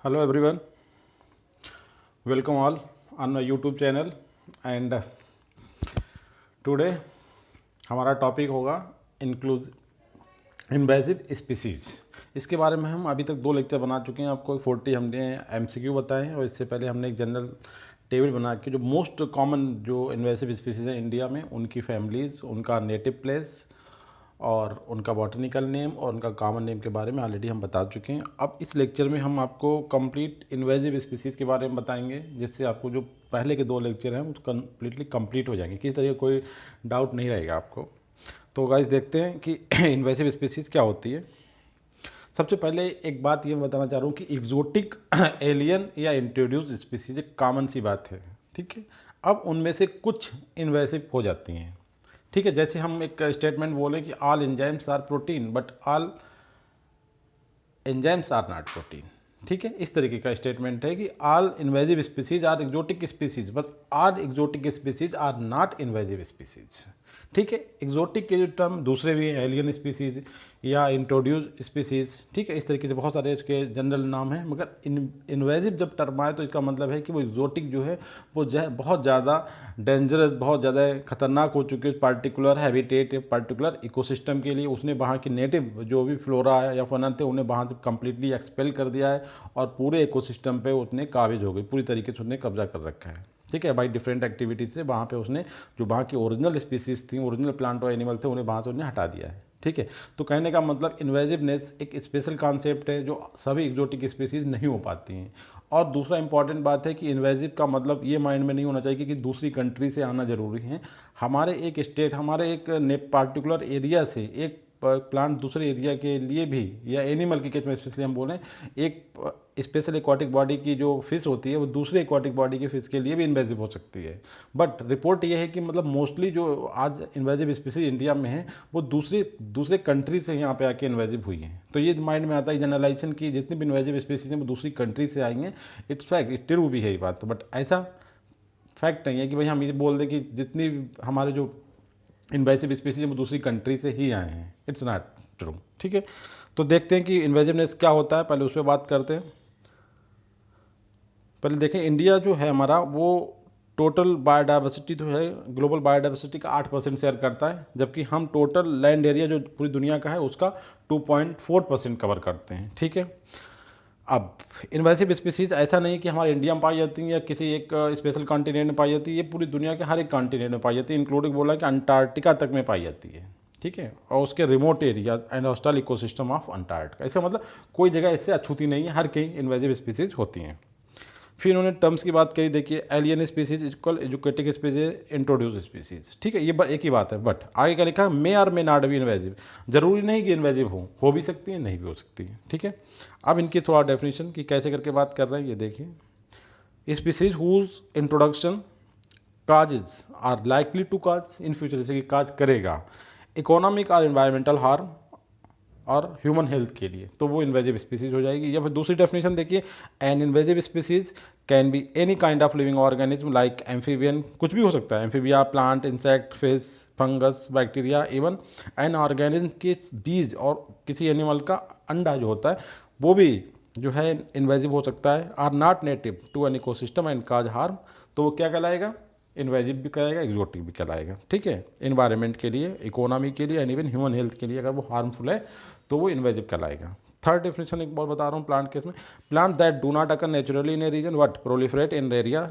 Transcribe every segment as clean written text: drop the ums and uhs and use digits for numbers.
Hello everyone, welcome all on my YouTube channel and today हमारा topic होगा invasive species. इसके बारे में हम अभी तक 2 लेक्चर बना चुके हैं। आपको 40 हमने MCQ बताए हैं और इससे पहले हमने एक जनरल टेबल बना के जो मोस्ट कॉमन जो इन्वेसिव स्पीसीज़ हैं इंडिया में, उनकी फैमिलीज़, उनका नेटिव प्लेस और उनका बॉटनिकल नेम और उनका कॉमन नेम के बारे में ऑलरेडी हम बता चुके हैं। अब इस लेक्चर में हम आपको कंप्लीट इन्वेसिव स्पीसीज़ के बारे में बताएंगे, जिससे आपको जो पहले के 2 लेक्चर हैं वो कंप्लीट हो जाएंगे, किसी तरह कोई डाउट नहीं रहेगा आपको। तो गाइस देखते हैं कि इन्वेसिव स्पीसीज़ क्या होती है। सबसे पहले एक बात ये बताना चाह रहा हूँ कि एग्जोटिक, एलियन या इंट्रोड्यूस स्पीसीज एक कॉमन सी बात है, ठीक है। अब उनमें से कुछ इन्वेसिव हो जाती हैं, ठीक है। जैसे हम एक स्टेटमेंट बोलें कि all enzymes are protein but all enzymes are not protein, ठीक है। इस तरीके का स्टेटमेंट है कि all invasive species are exotic species but all exotic species are not invasive species, ठीक है। एक्जोटिक के जो टर्म दूसरे भी हैं, एलियन स्पीसीज या इंट्रोड्यूस स्पीसीज, ठीक है। इस तरीके से बहुत सारे इसके जनरल नाम हैं, मगर इन्वेसिव जब टर्म आए तो इसका मतलब है कि वो एक्जोटिक जो है वो बहुत ज़्यादा डेंजरस, बहुत ज़्यादा खतरनाक हो चुके हैं पार्टिकुलर हैबिटेट, पार्टिकुलर इकोसिस्टम के लिए। उसने वहाँ की नेटिव जो भी फ्लोरा है या फौना थे उन्हें वहाँ से कम्प्लीटली एक्सपेल कर दिया है और पूरे इकोसिस्टम पे उसने काबिज हो गई, पूरी तरीके से उसने कब्जा कर रखा है, ठीक है। बाई डिफरेंट एक्टिविटीज़ से वहाँ पे उसने जो वहाँ की ओरिजिनल स्पीसीज थी, ओरिजिनल प्लांट और एनिमल थे, उन्हें वहाँ से उन्हें हटा दिया है, ठीक है। तो कहने का मतलब इन्वेजिवनेस एक स्पेशल कॉन्सेप्ट है जो सभी एक्जोटिक स्पीसीज नहीं हो पाती हैं। और दूसरा इंपॉर्टेंट बात है कि इन्वेजिव का मतलब ये माइंड में नहीं होना चाहिए कि दूसरी कंट्री से आना ज़रूरी है। हमारे एक स्टेट, हमारे एक पार्टिकुलर एरिया से एक प्लांट दूसरे एरिया के लिए भी, या एनिमल के केस में स्पेशली हम बोलें, एक स्पेशल एक्वाटिक बॉडी की जो फिश होती है वो दूसरे एक्वाटिक बॉडी की फिश के लिए भी इन्वेजिव हो सकती है। बट रिपोर्ट ये है कि मतलब मोस्टली जो आज इन्वेजिव स्पीसीज इंडिया में है वो दूसरे कंट्री से यहाँ पे आके इन्वेजिव हुई हैं। तो ये माइंड में आता है जनरलाइजेशन की जितनी भी इन्वेजिव स्पीसीज हैं वो दूसरी कंट्री से आई हैं। इट्स फैक्ट, इट ट्रू भी है ये बात, बट ऐसा फैक्ट नहीं है कि भाई हम ये बोल दें कि जितनी हमारे जो इन्वेसिव स्पीसीज वो दूसरी कंट्री से ही आए हैं। इट्स नॉट ट्रू, ठीक है। तो देखते हैं कि इन्वेजिवनेस क्या होता है, पहले उस पर बात करते हैं। पहले देखें, इंडिया जो है हमारा वो टोटल बायोडाइवर्सिटी तो है, ग्लोबल बायोडाइवर्सिटी का 8% शेयर करता है, जबकि हम टोटल लैंड एरिया जो पूरी दुनिया का है उसका 2.4% कवर करते हैं, ठीक है। अब इन्वेसिव स्पीसीज ऐसा नहीं कि हमारे इंडिया में पाई जाती हैं या किसी एक स्पेशल कॉन्टिनेंट में पाई जाती है, ये पूरी दुनिया के हर एक कॉन्टिनेंट में पाई जाती है, इंक्लूडिंग बोला कि अंटार्कटिका तक में पाई जाती है, ठीक है। और उसके remote area and hostile ecosystem of Antarctica, इसका मतलब कोई जगह इससे अछूती नहीं है, हर कहीं इन्वेसिव स्पीसीज होती हैं। फिर उन्होंने टर्म्स की बात करी, देखिए alien species equal exotic species, introduce species, ठीक है। ये एक ही बात है, बट आगे क्या लिखा, may or may not be invasive, जरूरी नहीं कि इन्वेजिव हो भी सकती है, नहीं भी हो सकती है, ठीक है। अब इनकी थोड़ा डेफिनेशन की कैसे करके बात कर रहे हैं ये देखिए। Species whose introduction causes are likely to cause in future, जैसे कि काज करेगा इकोनॉमिक और एनवायरमेंटल हार्म और ह्यूमन हेल्थ के लिए, तो वो इन्वेजिव स्पीसीज हो जाएगी। या फिर दूसरी डेफिनेशन देखिए, an invasive species can be any kind of living organism like amphibian, कुछ भी हो सकता है, amphibia, plant, insect, fish, fungus, bacteria, even an organism के बीज और किसी एनिमल का अंडा जो होता है वो भी जो है इन्वेजिव हो सकता है, are not native to an ecosystem and cause harm, तो वो क्या कहलाएगा, इन्वेजिव भी कहलाएगा, एक्जोटिक भी कहलाएगा, ठीक है। इन्वायरमेंट के लिए, इकोनॉमी के लिए एंड इवन ह्यूमन हेल्थ के लिए अगर वो हार्मफुल है तो वो इन्वेजिव कहलाएगा। थर्ड डेफिनेशन एक बार बता रहा हूँ प्लांट केस में, plant that do not occur naturally in a region but proliferate in area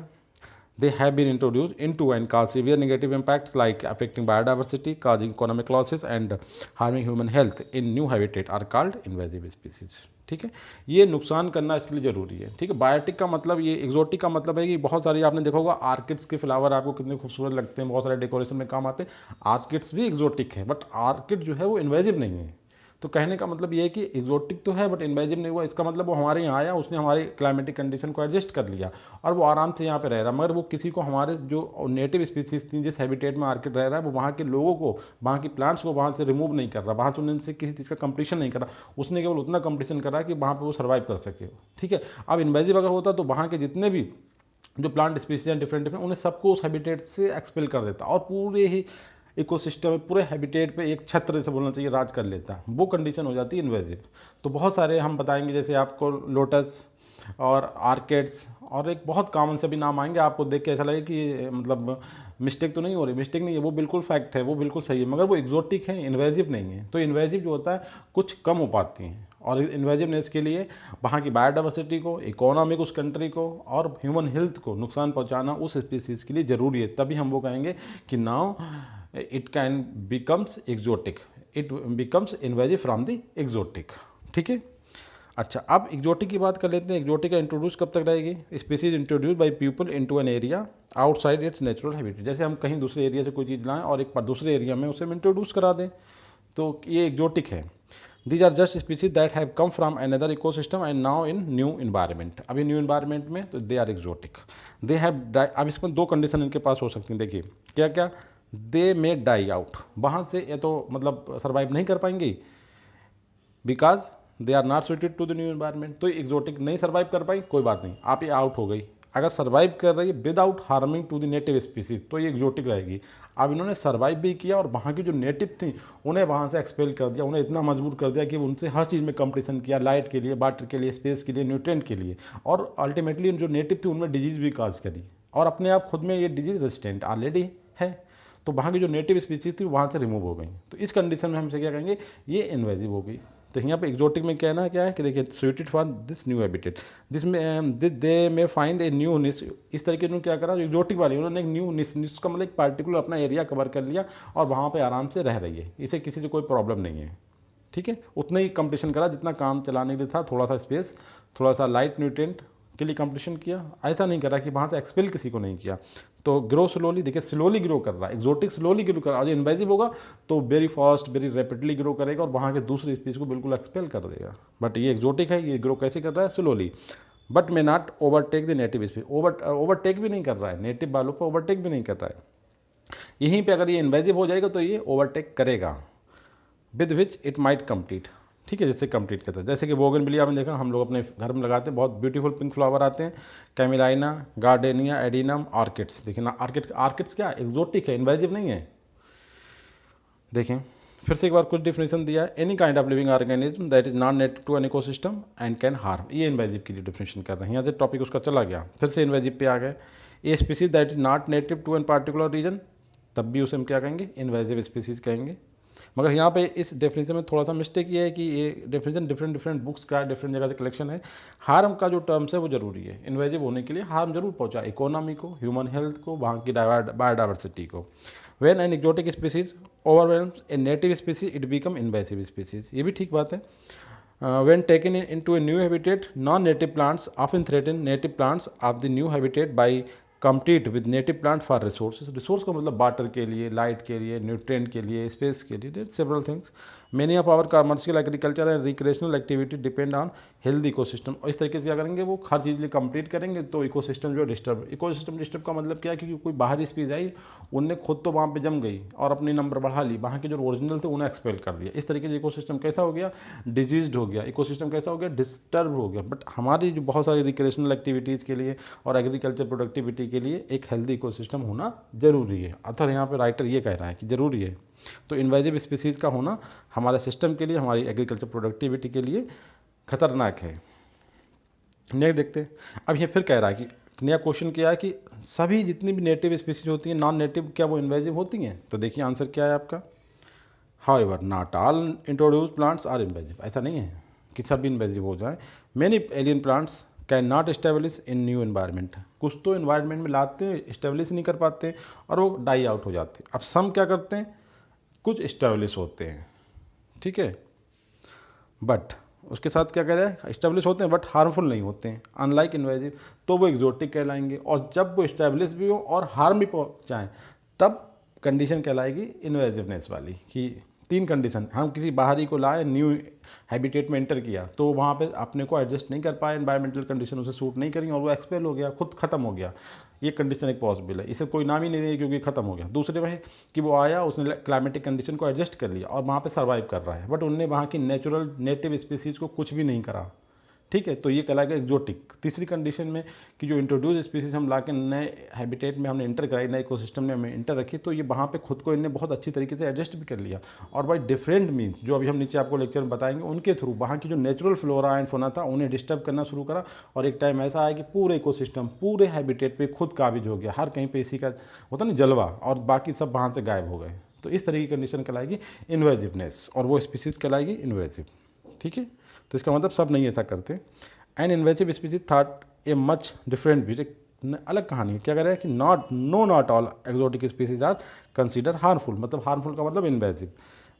they have been introduced into and cause severe negative impacts like affecting biodiversity, causing economic losses and harming human health in new habitat are called invasive species, ठीक है। ये नुकसान करना इसके लिए जरूरी है, ठीक है। बायोटिक का मतलब, ये एक्जोटिक का मतलब है कि बहुत सारी आपने देखा होगा आर्किड्स के फ्लावर आपको कितने खूबसूरत लगते हैं, बहुत सारे डेकोरेशन में काम आते हैं, आर्किड्स भी एक्जोटिक है, बट आर्किड जो है वो इन्वेजिव नहीं है। तो कहने का मतलब ये है कि एक्जोटिक तो है बट इन्वेजिव नहीं हुआ, इसका मतलब वो हमारे यहाँ आया, उसने हमारी क्लाइमेटिक कंडीशन को एडजस्ट कर लिया और वो आराम से यहाँ पे रह रहा, मगर वो किसी को हमारे जो नेटिव स्पीसीज थी जिस हैबिटेट में आर्किड रह रहा है वो वहाँ के लोगों को, वहाँ की प्लांट्स को वहाँ से रिमूव नहीं कर रहा, वहाँ से उनसे किसी चीज़ का कंपटीशन नहीं कर रहा, उसने केवल उतना कंपटीशन कर रहा है कि वहाँ पर वो सर्वाइव कर सके, ठीक है। अब इन्वेजिव अगर होता तो वहाँ के जितने भी जो प्लांट स्पीसीज हैं डिफरेंट उन्हें सबको उस हैबिटेट से एक्सपेल कर देता और पूरे ही इकोसिस्टम में, पूरे हैबिटेट पे एक छत्र से बोलना चाहिए राज कर लेता है, वो कंडीशन हो जाती है इन्वेजिव। तो बहुत सारे हम बताएंगे, जैसे आपको लोटस, और आर्किड्स, और एक बहुत कॉमन से भी नाम आएंगे, आपको देख के ऐसा लगे कि मतलब मिस्टेक तो नहीं हो रही, मिस्टेक नहीं है, वो बिल्कुल फैक्ट है, वो बिल्कुल सही है, मगर वो एग्जोटिक है, इन्वेजिव नहीं है। तो इन्वेजिव जो होता है कुछ कम हो पाती हैं, और इन्वेजिवनेस के लिए वहाँ की बायोडाइवर्सिटी को, इकोनॉमी को, उस कंट्री को, और ह्यूमन हेल्थ को नुकसान पहुँचाना उस स्पीसीज़ के लिए ज़रूरी है। तभी हम वो कहेंगे कि now it can becomes exotic, it becomes invasive from the exotic. ठीक है। अच्छा, अब एक्जोटिक की बात कर लेते हैं। एक्जोटिक का इंट्रोड्यूस कब तक रहेगी? Species introduce by people into an area outside it's natural habitat. जैसे हम कहीं दूसरे एरिया से कोई चीज़ लाएं और एक दूसरे एरिया में उसे हम इंट्रोड्यूस करा दें, तो ये एक्जोटिक है। These are just species that have come from another ecosystem and now in new environment. अभी न्यू इन्वायरमेंट में, तो they are exotic. They have die, अब इसमें दो कंडीशन इनके पास हो सकती हैं। देखिए क्या क्या, दे मे डाई आउट, वहाँ से ये तो मतलब सर्वाइव नहीं कर पाएंगी, because they are not suited to the new environment. तो एक्जोटिक नहीं सर्वाइव कर पाई, कोई बात नहीं, आप ये आउट हो गई। अगर सर्वाइव कर रही है without harming to the native species, तो ये एक्जोटिक रहेगी। अब इन्होंने सर्वाइव भी किया और वहाँ की जो नेटिव थी उन्हें वहाँ से एक्सपेल कर दिया, उन्हें इतना मजबूर कर दिया कि उनसे हर चीज़ में कंपटीशन किया, लाइट के लिए, वाटर के लिए, स्पेस के लिए, न्यूट्रिएंट के लिए, और अल्टीमेटली जो नेटिव थी उनमें डिजीज़ भी काज करी, और अपने आप खुद में ये डिजीज़ रेजिस्टेंट ऑलरेडी है। तो वहाँ की जो नेटिव स्पीसीज थी वहाँ से रिमूव हो गई। तो इस कंडीशन में हमसे क्या कहेंगे, ये इन्वेजिव हो गई। तो यहाँ पे एक्जोटिक में कहना है क्या है कि देखिए, suited for this new habitat, this में दे में फाइंड ए न्यू निश। इस तरीके से क्या करा, एक्जोटिक वाले उन्होंने एक न्यू निश, निश का मतलब एक पार्टिकुलर अपना एरिया कवर कर लिया और वहाँ पे आराम से रह रही है, इसे किसी से कोई प्रॉब्लम नहीं है। ठीक है, उतना ही कंपटीशन करा जितना काम चलाने के लिए था, थोड़ा सा स्पेस, थोड़ा सा लाइट, न्यूट्रिएंट के लिए कंपटीशन किया। ऐसा नहीं करा कि वहाँ से एक्सपेल किसी को नहीं किया। तो ग्रो स्लोली, देखिए स्लोली ग्रो कर रहा है, एक्जोटिक स्लोली ग्रो कर रहा है। और इन्वेजिव होगा तो very fast, very rapidly grow करेगा और वहाँ के दूसरी स्पीसीज को बिल्कुल एक्सपेल कर देगा। बट ये एक्जोटिक है, ये ग्रो कैसे कर रहा है, slowly, but may not overtake the native species. Overtake भी नहीं कर रहा है, नेटिव वालों पर ओवरटेक भी नहीं कर रहा है। यहीं पर अगर ये इन्वेजिव हो जाएगा तो ये ओवरटेक करेगा, with which it might complete. ठीक है, जैसे कंप्लीट करता है, जैसे कि बोगनविलिया आपने देखा, हम लोग अपने घर में लगाते हैं, बहुत ब्यूटीफुल पिंक फ्लावर आते हैं, कैमिलाइना, गार्डेनिया, एडिनम, ऑर्किड्स। देखिए ना, ऑर्किड्स क्या एक्जोटिक है, इन्वेजिव नहीं है। देखें फिर से एक बार कुछ डिफिनेशन दिया है, any kind of living organism that is not native to an ecosystem and can harm. ये इन्वेजिव के लिए डिफिनेशन कर रहे हैं, यहाँ से टॉपिक उसका चला गया, फिर से इन्वेजिव पे आ गए। A species that is not native to an particular region, तब भी उसे हम क्या कहेंगे, इन्वेजिव स्पीसीज कहेंगे। मगर यहाँ पे इस डेफिनेशन में थोड़ा सा मिस्टेक ये है कि ये डेफिनेशन डिफरेंट बुक्स का डिफरेंट जगह से कलेक्शन है। हार्म का जो टर्म्स है वो जरूरी है, इन्वेजिव होने के लिए हार्म जरूर पहुँचा, इकोनॉमी को, ह्यूमन हेल्थ को, वहाँ की बायोडाइवर्सिटी को। When an exotic species ओवरवेल्म्स a native species it become invasive species, ये भी ठीक बात है। when taken into a new habitat, non-native plants often threaten native plants of the new habitat by compete with native plant for resources. Resource का मतलब water के लिए, light के लिए, न्यूट्रिएंट के लिए, स्पेस के लिए, there several things. Many of our commercial agriculture and recreational activity depend on healthy ecosystem. और इस तरीके से क्या करेंगे, वो हर चीज़ लिए कंप्लीट करेंगे तो इकोसिस्टम जो डिस्टर्ब, इकोसिस्टम डिस्टर्ब का मतलब क्या है, क्योंकि कोई बाहरी स्पीज आई, उनने खुद तो वहाँ पे जम गई और अपनी नंबर बढ़ा ली, वहाँ के जो ओरिजिनल थे उन्हें एक्सपेल कर दिया। इस तरीके से इकोसिस्टम कैसा हो गया, डिजीज्ड हो गया, इकोसिस्टम कैसा हो गया, डिस्टर्ब हो गया। बट हमारी जो बहुत सारी रिक्रिएशनल एक्टिविटीज़ के लिए और एग्रीकल्चर प्रोडक्टिविटी के लिए एक हेल्दी इकोसिस्टम होना जरूरी है। अथर यहाँ पे राइटर ये कह रहा है कि जरूरी है। तो इन्वेजिव स्पीसीज का होना हमारे सिस्टम के लिए, हमारी एग्रीकल्चर प्रोडक्टिविटी के लिए खतरनाक है। नेक्स्ट देखते हैं। अब ये फिर कह रहा है कि नया क्वेश्चन क्या है कि सभी जितनी भी नेटिव स्पीसीज होती हैं, नॉन नेटिव, क्या वो इन्वेजिव होती हैं? तो देखिए आंसर क्या है आपका, however not all introduce plants are invasive. ऐसा नहीं है कि सभी इन्वेजिव हो जाए। Many alien plants can not establish in new environment, कुछ तो इन्वायरमेंट में लाते हैं, इस्टेब्लिश नहीं कर पाते और वो डाई आउट हो जाते हैं। अब सम क्या करते हैं, कुछ इस्टेब्लिश होते हैं, ठीक है, बट उसके साथ क्या कह रहा है, इस्टेब्लिश होते हैं बट हार्मफुल नहीं होते हैं, अनलाइक इन्वेजिव, तो वो एक्जोटिक कहलाएंगे। और जब वो इस्टेब्लिश भी हो और हार्म भी पहुँचाएँ तब कंडीशन कहलाएगी इन्वेजिवनेस वाली, कि तीन कंडीशन, हम किसी बाहरी को लाए, न्यू हैबिटेट में एंटर किया तो वहाँ पे अपने को एडजस्ट नहीं कर पाए, एनवायरमेंटल कंडीशन उसे सूट नहीं करी और वो एक्सपेल हो गया, खुद खत्म हो गया। ये कंडीशन एक पॉसिबल है, इसे कोई नाम ही नहीं देगा क्योंकि खत्म हो गया। दूसरे में कि वो आया, उसने क्लाइमेटिक कंडीशन को एडजस्ट कर लिया और वहाँ पे सर्वाइव कर रहा है, बट उनने वहाँ की नेचुरल नेटिव स्पीसीज़ को कुछ भी नहीं करा, ठीक है, तो ये कहलाएगा एक्जोटिक। तीसरी कंडीशन में कि जो इंट्रोड्यूस स्पीसीज हम ला के नए हैबिटेट में हमने इंटर कराई, नए इकोसिस्टम में हमने इंटर रखी, तो ये वहाँ पे खुद को इनने बहुत अच्छी तरीके से एडजस्ट भी कर लिया। और बाई डिफरेंट मीन्स, जो अभी हम नीचे आपको लेक्चर में बताएंगे, उनके थ्रू वहाँ की जो नेचुरल फ्लोरा एंड फोना था उन्हें डिस्टर्ब करना शुरू करा, और एक टाइम ऐसा आया कि पूरे इकोसिस्टम, पूरे हैबिटेट पे खुद काबिज हो गया, हर कहीं पे इसी का होता नहीं जलवा, और बाकी सब वहाँ से गायब हो गए। तो इस तरह की कंडीशन कहलाएगी इन्वेजिवनेस, और वो स्पीसीज कहलाएगी इन्वेजिव। ठीक है, तो इसका मतलब सब नहीं ऐसा करते। An invasive species thought a much different भी, अलग कहानी है। क्या कह रहे हैं कि not all exotic species are consider harmful, मतलब हार्मफुल का मतलब invasive.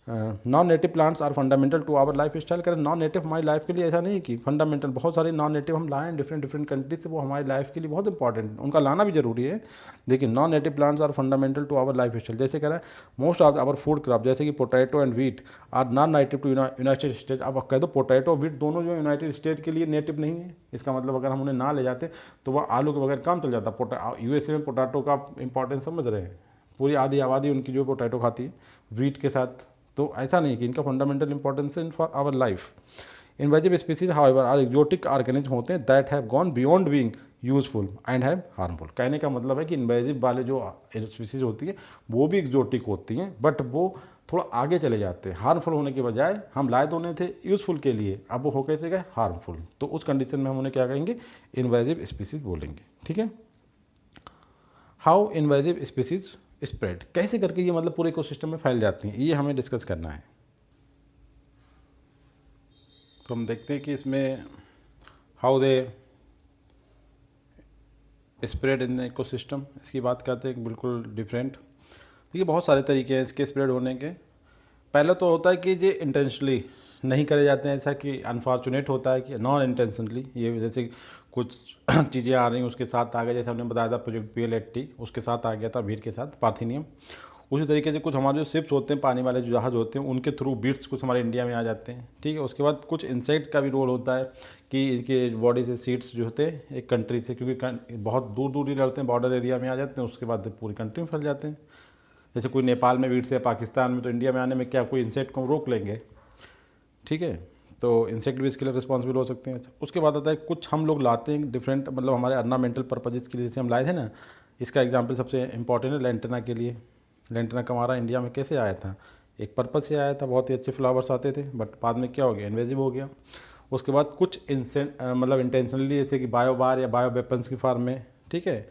Non native plants are fundamental to our life style. करें नॉन नेटिव हमारी लाइफ के लिए ऐसा नहीं कि फंडामेंटल, बहुत सारे नॉन नेटिव हम लाएँ डिफरेंट कंट्री से, वो हमारी लाइफ के लिए बहुत इंपॉर्टेंट, उनका लाना भी जरूरी है। देखिए non native plants are fundamental to our life style, जैसे कह रहा है most of our food crop, जैसे कि potato and wheat are non native to United State. अब कह दो पोटैटो व्हीट दोनों जो यूनाइटेड स्टेट के लिए नेटिव नहीं है, इसका मतलब अगर हम उन्हें ना ले जाते तो वह आलू के बगैर काम चल जाता। यूएसए में पोटैटो का इंपॉर्टेंस समझ रहे हैं, पूरी आधी आबादी उनकी जो पोटैटो खाती है व्हीट के साथ। तो ऐसा नहीं कि इनका फंडामेंटल इंपॉर्टेंस है in for our life. Invasive species however are exotic organism होते हैं that have gone beyond being useful and have harmful. कहने का मतलब है कि इन्वेजिव वाले जो स्पीसीज होती है वो भी एक्जोटिक होती हैं, बट वो थोड़ा आगे चले जाते हैं, हार्मफुल होने के बजाय। हम लाए तो उन्हें थे यूजफुल के लिए, अब वो हो कैसे गए हार्मफुल, तो उस कंडीशन में हम उन्हें क्या कहेंगे, इन्वेजिव स्पीसीज बोलेंगे। ठीक है, हाउ इन्वेजिव स्पीसीज स्प्रेड, कैसे करके ये मतलब पूरे इकोसिस्टम में फैल जाती हैं, ये हमें डिस्कस करना है। तो हम देखते हैं कि इसमें how they spread in ecosystem, इसकी बात करते हैं बिल्कुल डिफरेंट। देखिए बहुत सारे तरीके हैं इसके स्प्रेड होने के। पहले तो होता है कि ये इंटेंशनली नहीं करे जाते हैं, ऐसा कि अनफॉर्चुनेट होता है कि नॉन इंटेंशनली, ये जैसे कुछ चीज़ें आ रही हैं उसके साथ आ गया, जैसे हमने बताया था प्रोजेक्ट PL80 उसके साथ आ गया था भीड़ के साथ पार्थिनियम। उसी तरीके से कुछ हमारे जो शिप्स होते हैं, पानी वाले जो जहाज होते हैं, उनके थ्रू बीट्स कुछ हमारे इंडिया में आ जाते हैं। ठीक है, उसके बाद कुछ इंसेक्ट का भी रोल होता है कि इनके बॉडी से सीड्स जो होते हैं एक कंट्री से, क्योंकि बहुत दूर दूर ही लड़ते हैं, बॉर्डर एरिया में आ जाते हैं, उसके बाद पूरी कंट्री में फैल जाते हैं। जैसे कोई नेपाल में बीट्स है, पाकिस्तान में, तो इंडिया में आने में क्या कोई इंसेक्ट को रोक लेंगे। ठीक है, तो इंसेक्ट भी इसके लिए रिस्पॉन्सिबल हो सकते हैं। उसके बाद आता है कुछ हम लोग लाते हैं डिफरेंट, मतलब हमारे अर्नामेंटल पर्पजेज के लिए, जैसे हम लाए थे ना, इसका एग्जांपल सबसे इंपॉर्टेंट है लेंटना के लिए। लेंटना का हमारा इंडिया में कैसे आया था, एक पर्पज से आया था, बहुत ही अच्छे फ्लावर्स आते थे, बट बाद में क्या हो गया, इन्वेजिव हो गया। उसके बाद कुछ मतलब इंटेंशनली, जैसे कि बायो बार या बायो वेपन्स की फॉर्म में, ठीक है,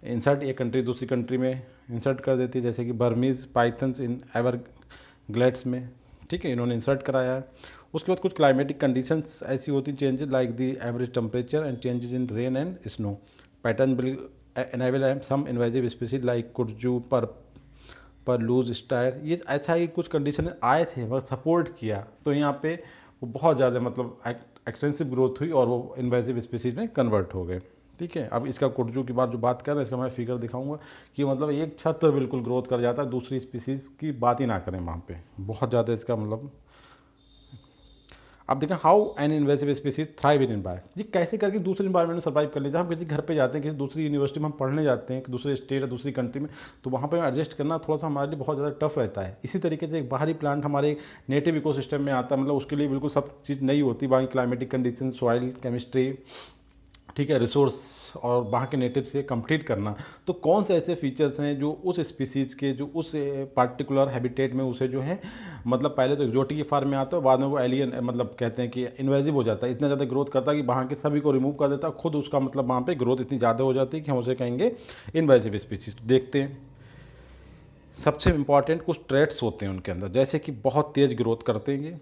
इंसर्ट एक कंट्री दूसरी कंट्री में इंसर्ट कर देती है, जैसे कि बर्मीज पाइथन्स इन एवरग्लेड्स में। ठीक है, इन्होंने इंसर्ट कराया है। उसके बाद कुछ क्लाइमेटिक कंडीशंस ऐसी होती हैं, changes like the average temperature and changes in rain and snow pattern will enable some invasive species like kudzu purple loose stair. ये ऐसा ही कुछ कंडीशन आए थे, वह सपोर्ट किया, तो यहाँ पे वो बहुत ज़्यादा मतलब एक्सटेंसिव ग्रोथ हुई और वो इन्वेजिव स्पीसीज में कन्वर्ट हो गए। ठीक है, अब इसका कुर्जू की बात जो बात कर रहे हैं, इसका मैं फिगर दिखाऊंगा कि मतलब एक छत्र बिल्कुल ग्रोथ कर जाता है, दूसरी स्पीसीज की बात ही ना करें वहाँ पे, बहुत ज़्यादा इसका मतलब। अब देखें how an invasive species thrive in environment, जी कैसे करके दूसरे इन्वायरमेंट में सर्वाइव कर लेते हैं। हम किसी घर पे जाते हैं, किसी दूसरी यूनिवर्सिटी में हम पढ़ने जाते हैं, दूसरे स्टेट या दूसरी कंट्री में, तो वहाँ पे एडजस्ट करना थोड़ा सा हमारे लिए बहुत ज़्यादा टफ रहता है। इसी तरीके से एक बाहरी प्लांट हमारे नेटिव इकोसिस्टम में आता है, मतलब उसके लिए बिल्कुल सब चीज़ नई होती है, वहाँ की क्लाइमेटिक कंडीशन, सॉइल केमिस्ट्री, ठीक है, रिसोर्स, और वहाँ के नेटिव से कंप्लीट करना। तो कौन से ऐसे फीचर्स हैं जो उस स्पीसीज़ के, जो उस पार्टिकुलर हैबिटेट में उसे जो है मतलब पहले तो एक्जोटिक की फार्म में आता है, बाद में वो एलियन मतलब कहते हैं कि इन्वेजिव हो जाता है, इतना ज़्यादा ग्रोथ करता है कि वहाँ के सभी को रिमूव कर देता है, खुद उसका मतलब वहाँ पे ग्रोथ इतनी ज़्यादा हो जाती है कि हम उसे कहेंगे इन्वेजिव स्पीसीज। देखते हैं सबसे इंपॉर्टेंट कुछ ट्रेट्स होते हैं उनके अंदर, जैसे कि बहुत तेज़ ग्रोथ करते हैं ये,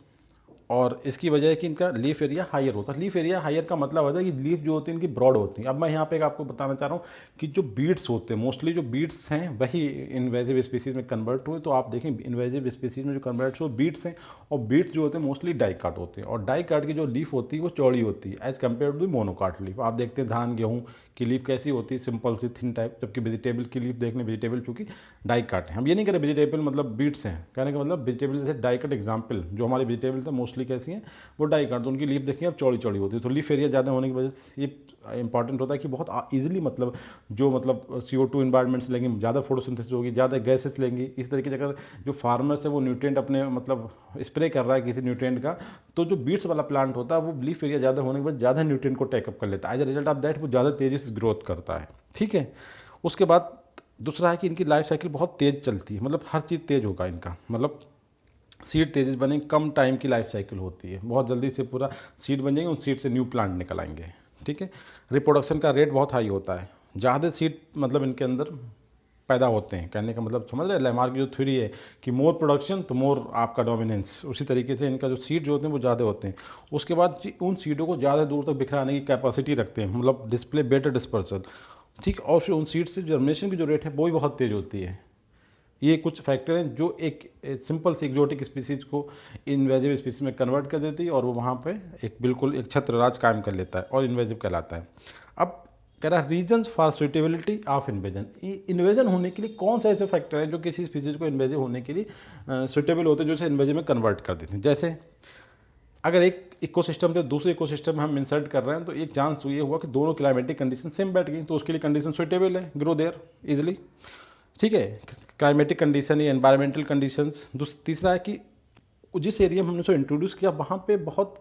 और इसकी वजह है कि इनका लीफ एरिया हायर होता है। लीफ एरिया हायर का मतलब होता है कि लीफ जो होती है इनकी ब्रॉड होती है। अब मैं यहाँ पे आपको बताना चाह रहा हूँ कि जो बीट्स होते हैं, मोस्टली जो बीट्स हैं वही इन्वेजिव स्पीसीज में कन्वर्ट हुए। तो आप देखें इन्वेजिव स्पीसीज में जो कन्वर्ट हुए बीट्स हैं, और बीट्स जो होते हैं मोस्टली डाइकाट होते हैं, और डाइकाट की जो लीफ होती है वो चौड़ी होती है as compare to the monocot leaf. आप देखते हैं धान गेहूँ की लीफ कैसी होती है, सिंपल सी थिन टाइप, जबकि वेजिटेबल की लीफ देखने, वेजिटेबल चूँकि डाइकाट है। हम ये नहीं करें वेजिटेबल मतलब बीट्स हैं, कहने का मतलब वेजिटेबल जैसे डाइकाट एग्जाम्पल, जो हमारे वेजिटेबल थे मोस्टली मोस्टली कैसी हैं, वो डाइकोट, तो उनकी लीफ देखिए अब चौड़ी चौड़ी होती है। तो लीफ एरिया ज़्यादा होने की वजह से ये इंपॉर्टेंट होता है कि बहुत ईजिली मतलब जो मतलब CO2 इन्वायरमेंट से लेंगे, ज़्यादा फोटोसिंथेसिस होगी, ज़्यादा गैसेस लेंगी। इस तरीके से अगर जो फार्मर्स है वो न्यूट्रिएंट अपने मतलब स्प्रे कर रहा है किसी न्यूट्रिएंट का, तो जो बीट्स वाला प्लांट होता है वो लीफ एरिया ज़्यादा होने के बाद ज़्यादा न्यूट्रिएंट को टेकअप कर लेता है। As a result of that वो ज़्यादा तेज़ी से ग्रोथ करता है। ठीक है, उसके बाद दूसरा है कि इनकी लाइफ साइकिल बहुत तेज़ चलती है, मतलब हर चीज़ तेज़ होगा इनका, मतलब सीड तेज़ी से बनेंगे, कम टाइम की लाइफ साइकिल होती है, बहुत जल्दी से पूरा सीड बन जाएंगे, उन सीड से न्यू प्लांट निकल आएंगे। ठीक है, रिप्रोडक्शन का रेट बहुत हाई होता है, ज़्यादा सीड मतलब इनके अंदर पैदा होते हैं। कहने का मतलब समझ रहे, लैमार्क की जो थ्योरी है कि मोर प्रोडक्शन तो मोर आपका डोमिनेंस, उसी तरीके से इनका जो सीड जो होते हैं वो ज़्यादा होते हैं। उसके बाद उन सीडों को ज़्यादा दूर तक बिखराने की कैपेसिटी रखते हैं, मतलब डिस्प्ले बेटर डिस्पर्सल। ठीक, और फिर उन सीड से जर्मिनेशन की जो रेट है वो भी बहुत तेज़ होती है। ये कुछ फैक्टर हैं जो एक सिंपल सी एक्जोटिक स्पीसीज़ को इन्वेजिव स्पीसीज में कन्वर्ट कर देती है और वो वहाँ पे एक बिल्कुल एक छत्र राज कायम कर लेता है और इन्वेजिव कहलाता है। अब कह रहा है reasons for suitability of invasion, invasion होने के लिए कौन से ऐसे फैक्टर हैं जो किसी स्पीसीज को इन्वेजिव होने के लिए सुटेबल होते हैं, जो इसे इन्वेजिव में कन्वर्ट कर देते हैं। जैसे अगर एक इकोसिस्टम से दूसरे इकोसिस्टम में हम इंसर्ट कर रहे हैं तो एक चांस ये हुआ कि दोनों क्लाइमेटिक कंडीशन सेम बैठ गई, तो उसके लिए कंडीशन सुटेबल है, ग्रो देयर इजिली। ठीक है, क्लाइमेटिक कंडीशन या एनवायरमेंटल कंडीशंस। तीसरा है कि जिस एरिया में हमने उसको इंट्रोड्यूस किया वहाँ पे बहुत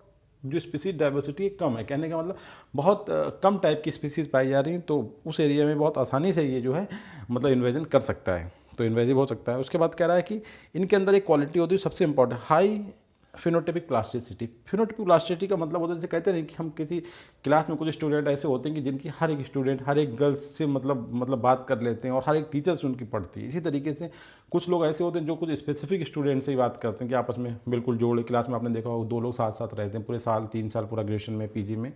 जो स्पीसीज डाइवर्सिटी कम है, कहने का मतलब बहुत कम टाइप की स्पीसीज पाई जा रही हैं, तो उस एरिया में बहुत आसानी से ये जो है मतलब इन्वेजन कर सकता है, तो इन्वेजिव हो सकता है। उसके बाद कह रहा है कि इनके अंदर एक क्वालिटी होती है सबसे important, high phenotypic plasticity. Phenotypic plasticity का मतलब होता है जैसे कहते हैं कि हम किसी क्लास में कुछ स्टूडेंट ऐसे होते हैं कि जिनकी हर एक स्टूडेंट हर एक गर्ल्स से मतलब बात कर लेते हैं और हर एक टीचर से उनकी पढ़ती है। इसी तरीके से कुछ लोग ऐसे होते हैं जो कुछ स्पेसिफिक स्टूडेंट से ही बात करते हैं कि आपस में बिल्कुल जोड़, क्लास में आपने देखा होगा 2 लोग साथ साथ रहते हैं पूरे साल 3 साल पूरा ग्रेजुएशन में PG में।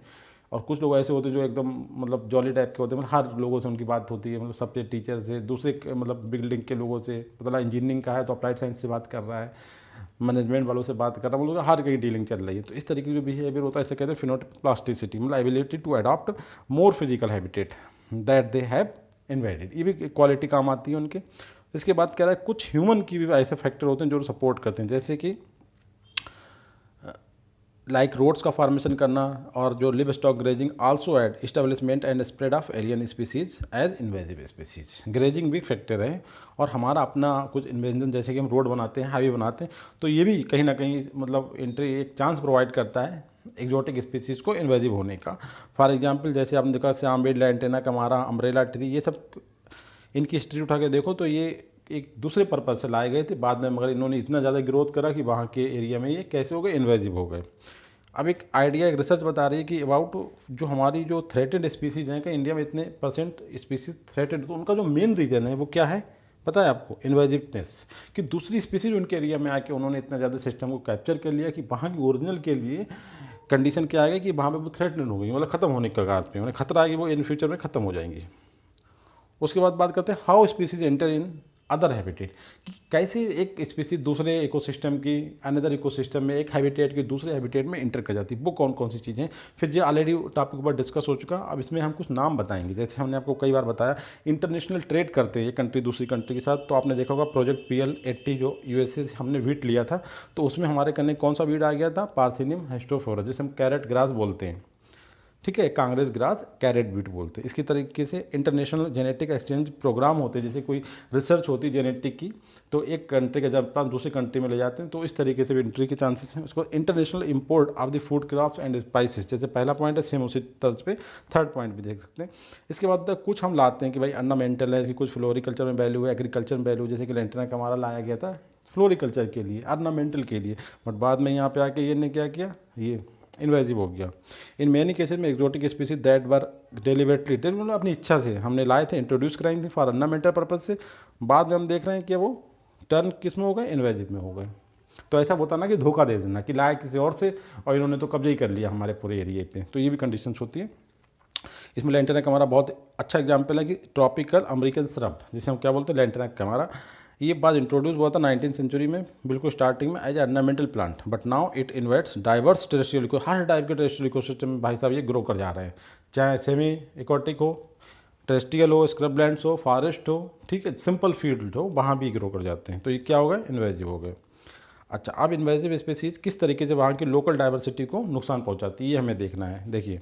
और कुछ लोग ऐसे होते हैं जो एकदम मतलब जॉली टाइप के होते हैं, मतलब हर लोगों से उनकी बात होती है, मतलब सबसे टीचर से, दूसरे मतलब बिल्डिंग के लोगों से, मतलब इंजीनियरिंग का है तो अप्लाइड साइंस से बात कर रहा है, मैनेजमेंट वालों से बात कर रहा है, मतलब हर कहीं डीलिंग चल रही है। तो इस तरीके की जो बिहेवियर होता है इसे कहते हैं फिनोटाइपिक प्लास्टिसिटी, मतलब ability to adopt more physical habitat that they have invaded, ये भी क्वालिटी काम आती है उनके। इसके बाद कह रहा है कुछ ह्यूमन की भी ऐसे फैक्टर होते हैं जो सपोर्ट करते हैं, जैसे कि लाइक रोड्स का फॉर्मेशन करना और जो livestock grazing also aid establishment and spread of alien species as invasive species. Grazing भी फैक्टर है और हमारा अपना कुछ इन्वेंशन, जैसे कि हम रोड बनाते हैं, हाईवे बनाते हैं, तो ये भी कहीं ना कहीं मतलब एंट्री एक चांस प्रोवाइड करता है एक्जोटिक स्पीसीज को इन्वेजिव होने का। फॉर एग्जाम्पल जैसे आपने देखा श्याम बेड लैंटेना कमारा, अम्ब्रेला ट्री, ये सब इनकी हिस्ट्री उठा के देखो तो ये एक दूसरे पर्पज से लाए गए थे बाद में, मगर इन्होंने इतना ज़्यादा ग्रोथ करा कि वहाँ के एरिया में ये कैसे हो गए, इन्वेजिव हो गए। अब एक आइडिया, एक रिसर्च बता रही है कि अबाउट जो हमारी जो थ्रेटेड स्पीसीज हैं, कि इंडिया में इतने परसेंट स्पीसीज थ्रेटेड, तो उनका जो मेन रीज़न है वो क्या है पता है आपको, इन्वेजिवनेस। कि दूसरी स्पीसीज उनके एरिया में आके उन्होंने इतना ज़्यादा सिस्टम को कैप्चर कर लिया कि वहाँ की ओरिजिनल के लिए कंडीशन क्या आएगा कि वहाँ पे वो थ्रेटन हो गई, मतलब ख़त्म होने के कगार पे, उन्हें खतरा है कि वो इन फ्यूचर में ख़त्म हो जाएंगी। उसके बाद बात करते हैं how species enter in other habitat, कि कैसे एक स्पीसीज दूसरे इकोसिस्टम की अनदर इकोसिस्टम में, एक हैबिटेट की दूसरे हैबिटेट में इंटर कर जाती है, वो कौन कौन सी चीज़ें। फिर जो ऑलरेडी टॉपिक ऊपर डिस्कस हो चुका, अब इसमें हम कुछ नाम बताएंगे। जैसे हमने आपको कई बार बताया इंटरनेशनल ट्रेड करते हैं ये कंट्री दूसरी कंट्री के साथ, तो आपने देखा होगा प्रोजेक्ट PL80 जो USA से हमने वीट लिया था, तो उसमें हमारे कने कौन सा वीट आ गया था, पार्थिनियम हेस्टोफोरस, जिसे हम कैरेट ग्रास बोलते हैं। ठीक है, कांग्रेस ग्रास कैरेट बीट बोलते हैं। इसकी तरीके से इंटरनेशनल जेनेटिक एक्सचेंज प्रोग्राम होते हैं, जैसे कोई रिसर्च होती है जेनेटिक की, तो एक कंट्री का जब आप दूसरी कंट्री में ले जाते हैं तो इस तरीके से भी एंट्री के चांसेस हैं। उसको international import of the food crops and spices, जैसे पहला पॉइंट है सेम उसी तर्ज पे थर्ड पॉइंट भी देख सकते हैं। इसके बाद कुछ हम लाते हैं कि भाई अर्नामेंटल है, कि कुछ फ्लोरिकल्चर में वैल्यू है, एग्रीकल्चर में वैल्यू, जैसे कि लैंटेना का हमारा लाया गया था फ्लोरिकल्चर के लिए, अर्नामेंटल के लिए, बट बाद में यहाँ पे आके ये ने क्या किया, ये इन्वेजिव हो गया। इन मैनी केसेज में exotic species that were deliberately, मतलब अपनी इच्छा से हमने लाए थे, इंट्रोड्यूस कराई थी फॉर अर्नामेंटल पर्पज से, बाद में हम देख रहे हैं कि वो टर्न किस में हो गए, इन्वेजिव में हो गए। तो ऐसा होता ना कि धोखा दे देना कि लाए किसी और से और इन्होंने तो कब्जा ही कर लिया हमारे पूरे एरिए पे, तो ये भी कंडीशंस होती है। इसमें लैंटेना कैमारा बहुत अच्छा एग्जाम्पल है कि ट्रॉपिकल अमेरिकन श्रब, जिसे हम क्या बोलते हैं लैंटेना कैमारा, ये बात इंट्रोड्यूस हुआ था 19th सेंचुरी में बिल्कुल स्टार्टिंग में as ornamental plant, but now it invites diverse terrestrial, हर टाइप के टेरेस्ट्रियल इकोसिस्टम में भाई साहब ये ग्रो कर जा रहे हैं, चाहे सेमी इकोटिक हो, टेरेस्ट्रियल हो, स्क्रबलैंड्स हो, फॉरेस्ट हो, ठीक है, सिंपल फील्ड हो, वहाँ भी ग्रो कर जाते हैं, तो ये क्या हो गए, इन्वेजिव हो गए। अच्छा, अब इन्वेजिव स्पीसीज किस तरीके से वहाँ की लोकल डाइवर्सिटी को नुकसान पहुँचाती है, ये हमें देखना है। देखिए,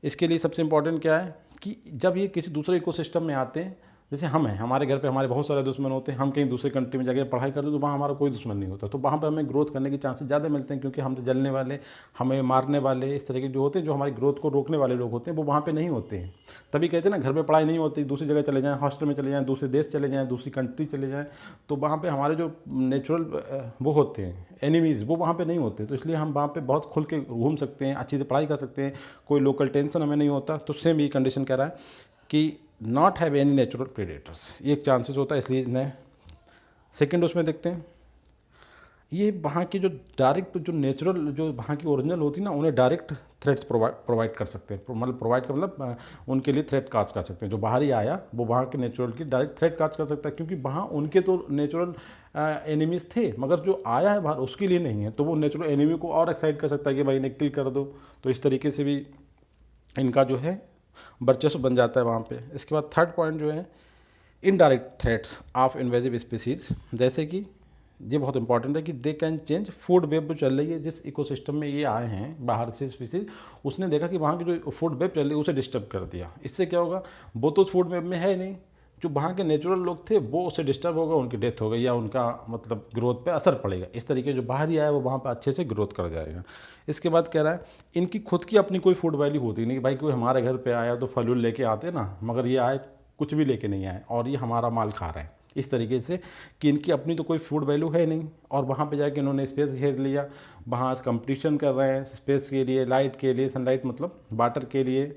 इसके लिए सबसे इम्पॉर्टेंट क्या है कि जब ये किसी दूसरे इकोसिस्टम में आते हैं, जैसे हम हैं, हमारे घर पे हमारे बहुत सारे दुश्मन होते हैं, हम कहीं दूसरे कंट्री में जाके पढ़ाई करते हैं तो वहाँ हमारा कोई दुश्मन नहीं होता, तो वहाँ पे हमें ग्रोथ करने के चांसेस ज़्यादा मिलते हैं, क्योंकि हमसे जलने वाले, हमें मारने वाले, इस तरह के जो होते हैं, जो हमारी ग्रोथ को रोकने वाले लोग होते हैं, वो वहाँ पे नहीं होते हैं। तभी कहते हैं ना, घर पे पढ़ाई नहीं होती, दूसरी जगह चले जाएँ, हॉस्टल में चले जाएँ, दूसरे देश चले जाएँ, दूसरी कंट्री चले जाएँ, तो वहाँ पे हमारे जो नेचुरल वो होते हैं एनिमीज़, वो वहाँ पे नहीं होते। तो इसलिए हम वहाँ पे बहुत खुल के घूम सकते हैं, अच्छी से पढ़ाई कर सकते हैं, कोई लोकल टेंशन हमें नहीं होता। तो सेम ये कंडीशन कह रहा है कि not have any natural predators, ये एक चांसेस होता है, इसलिए इन्हें। सेकंड उसमें देखते हैं, ये वहाँ की जो डायरेक्ट जो नेचुरल जो वहाँ की ओरिजिनल होती है ना, उन्हें डायरेक्ट थ्रेट्स प्रोवाइड कर सकते हैं, मतलब प्रोवाइड का मतलब उनके लिए थ्रेट काज कर सकते हैं। जो बाहर ही आया वो वहाँ के नेचुरल की डायरेक्ट थ्रेट काज कर सकता है, क्योंकि वहाँ उनके तो नेचुरल एनिमीज थे, मगर जो आया है बाहर उसके लिए नहीं है, तो वो नेचुरल एनिमी को और एक्साइट कर सकता है कि भाई इन्हें किल कर दो। तो इस तरीके से भी इनका जो है वर्चस्व बन जाता है वहाँ पे। इसके बाद थर्ड पॉइंट जो है, indirect threats of invasive species, जैसे कि ये बहुत इंपॉर्टेंट है कि they can change food web जो चल रही है, जिस इकोसिस्टम में ये आए हैं बाहर से स्पीसीज, उसने देखा कि वहाँ की जो फूड वेब चल रही है उसे डिस्टर्ब कर दिया। इससे क्या होगा, वो तो उस फूड वेब में है नहीं, जो वहाँ के नेचुरल लोग थे वो उससे डिस्टर्ब होगा, उनकी डेथ हो गई या उनका मतलब ग्रोथ पे असर पड़ेगा। इस तरीके जो बाहर ही आया वो वहाँ पर अच्छे से ग्रोथ कर जाएगा। इसके बाद कह रहा है, इनकी खुद की अपनी कोई फूड वैल्यू होती नहीं कि भाई कोई हमारे घर पे आया तो फल लेके आते ना, मगर ये आए कुछ भी लेके नहीं आए और ये हमारा माल खा रहे हैं, इस तरीके से कि इनकी अपनी तो कोई फूड वैल्यू है नहीं, और वहाँ पे जाके इन्होंने स्पेस घेर लिया, वहाँ कंपटीशन कर रहे हैं स्पेस के लिए, लाइट के लिए, सनलाइट मतलब वाटर के लिए।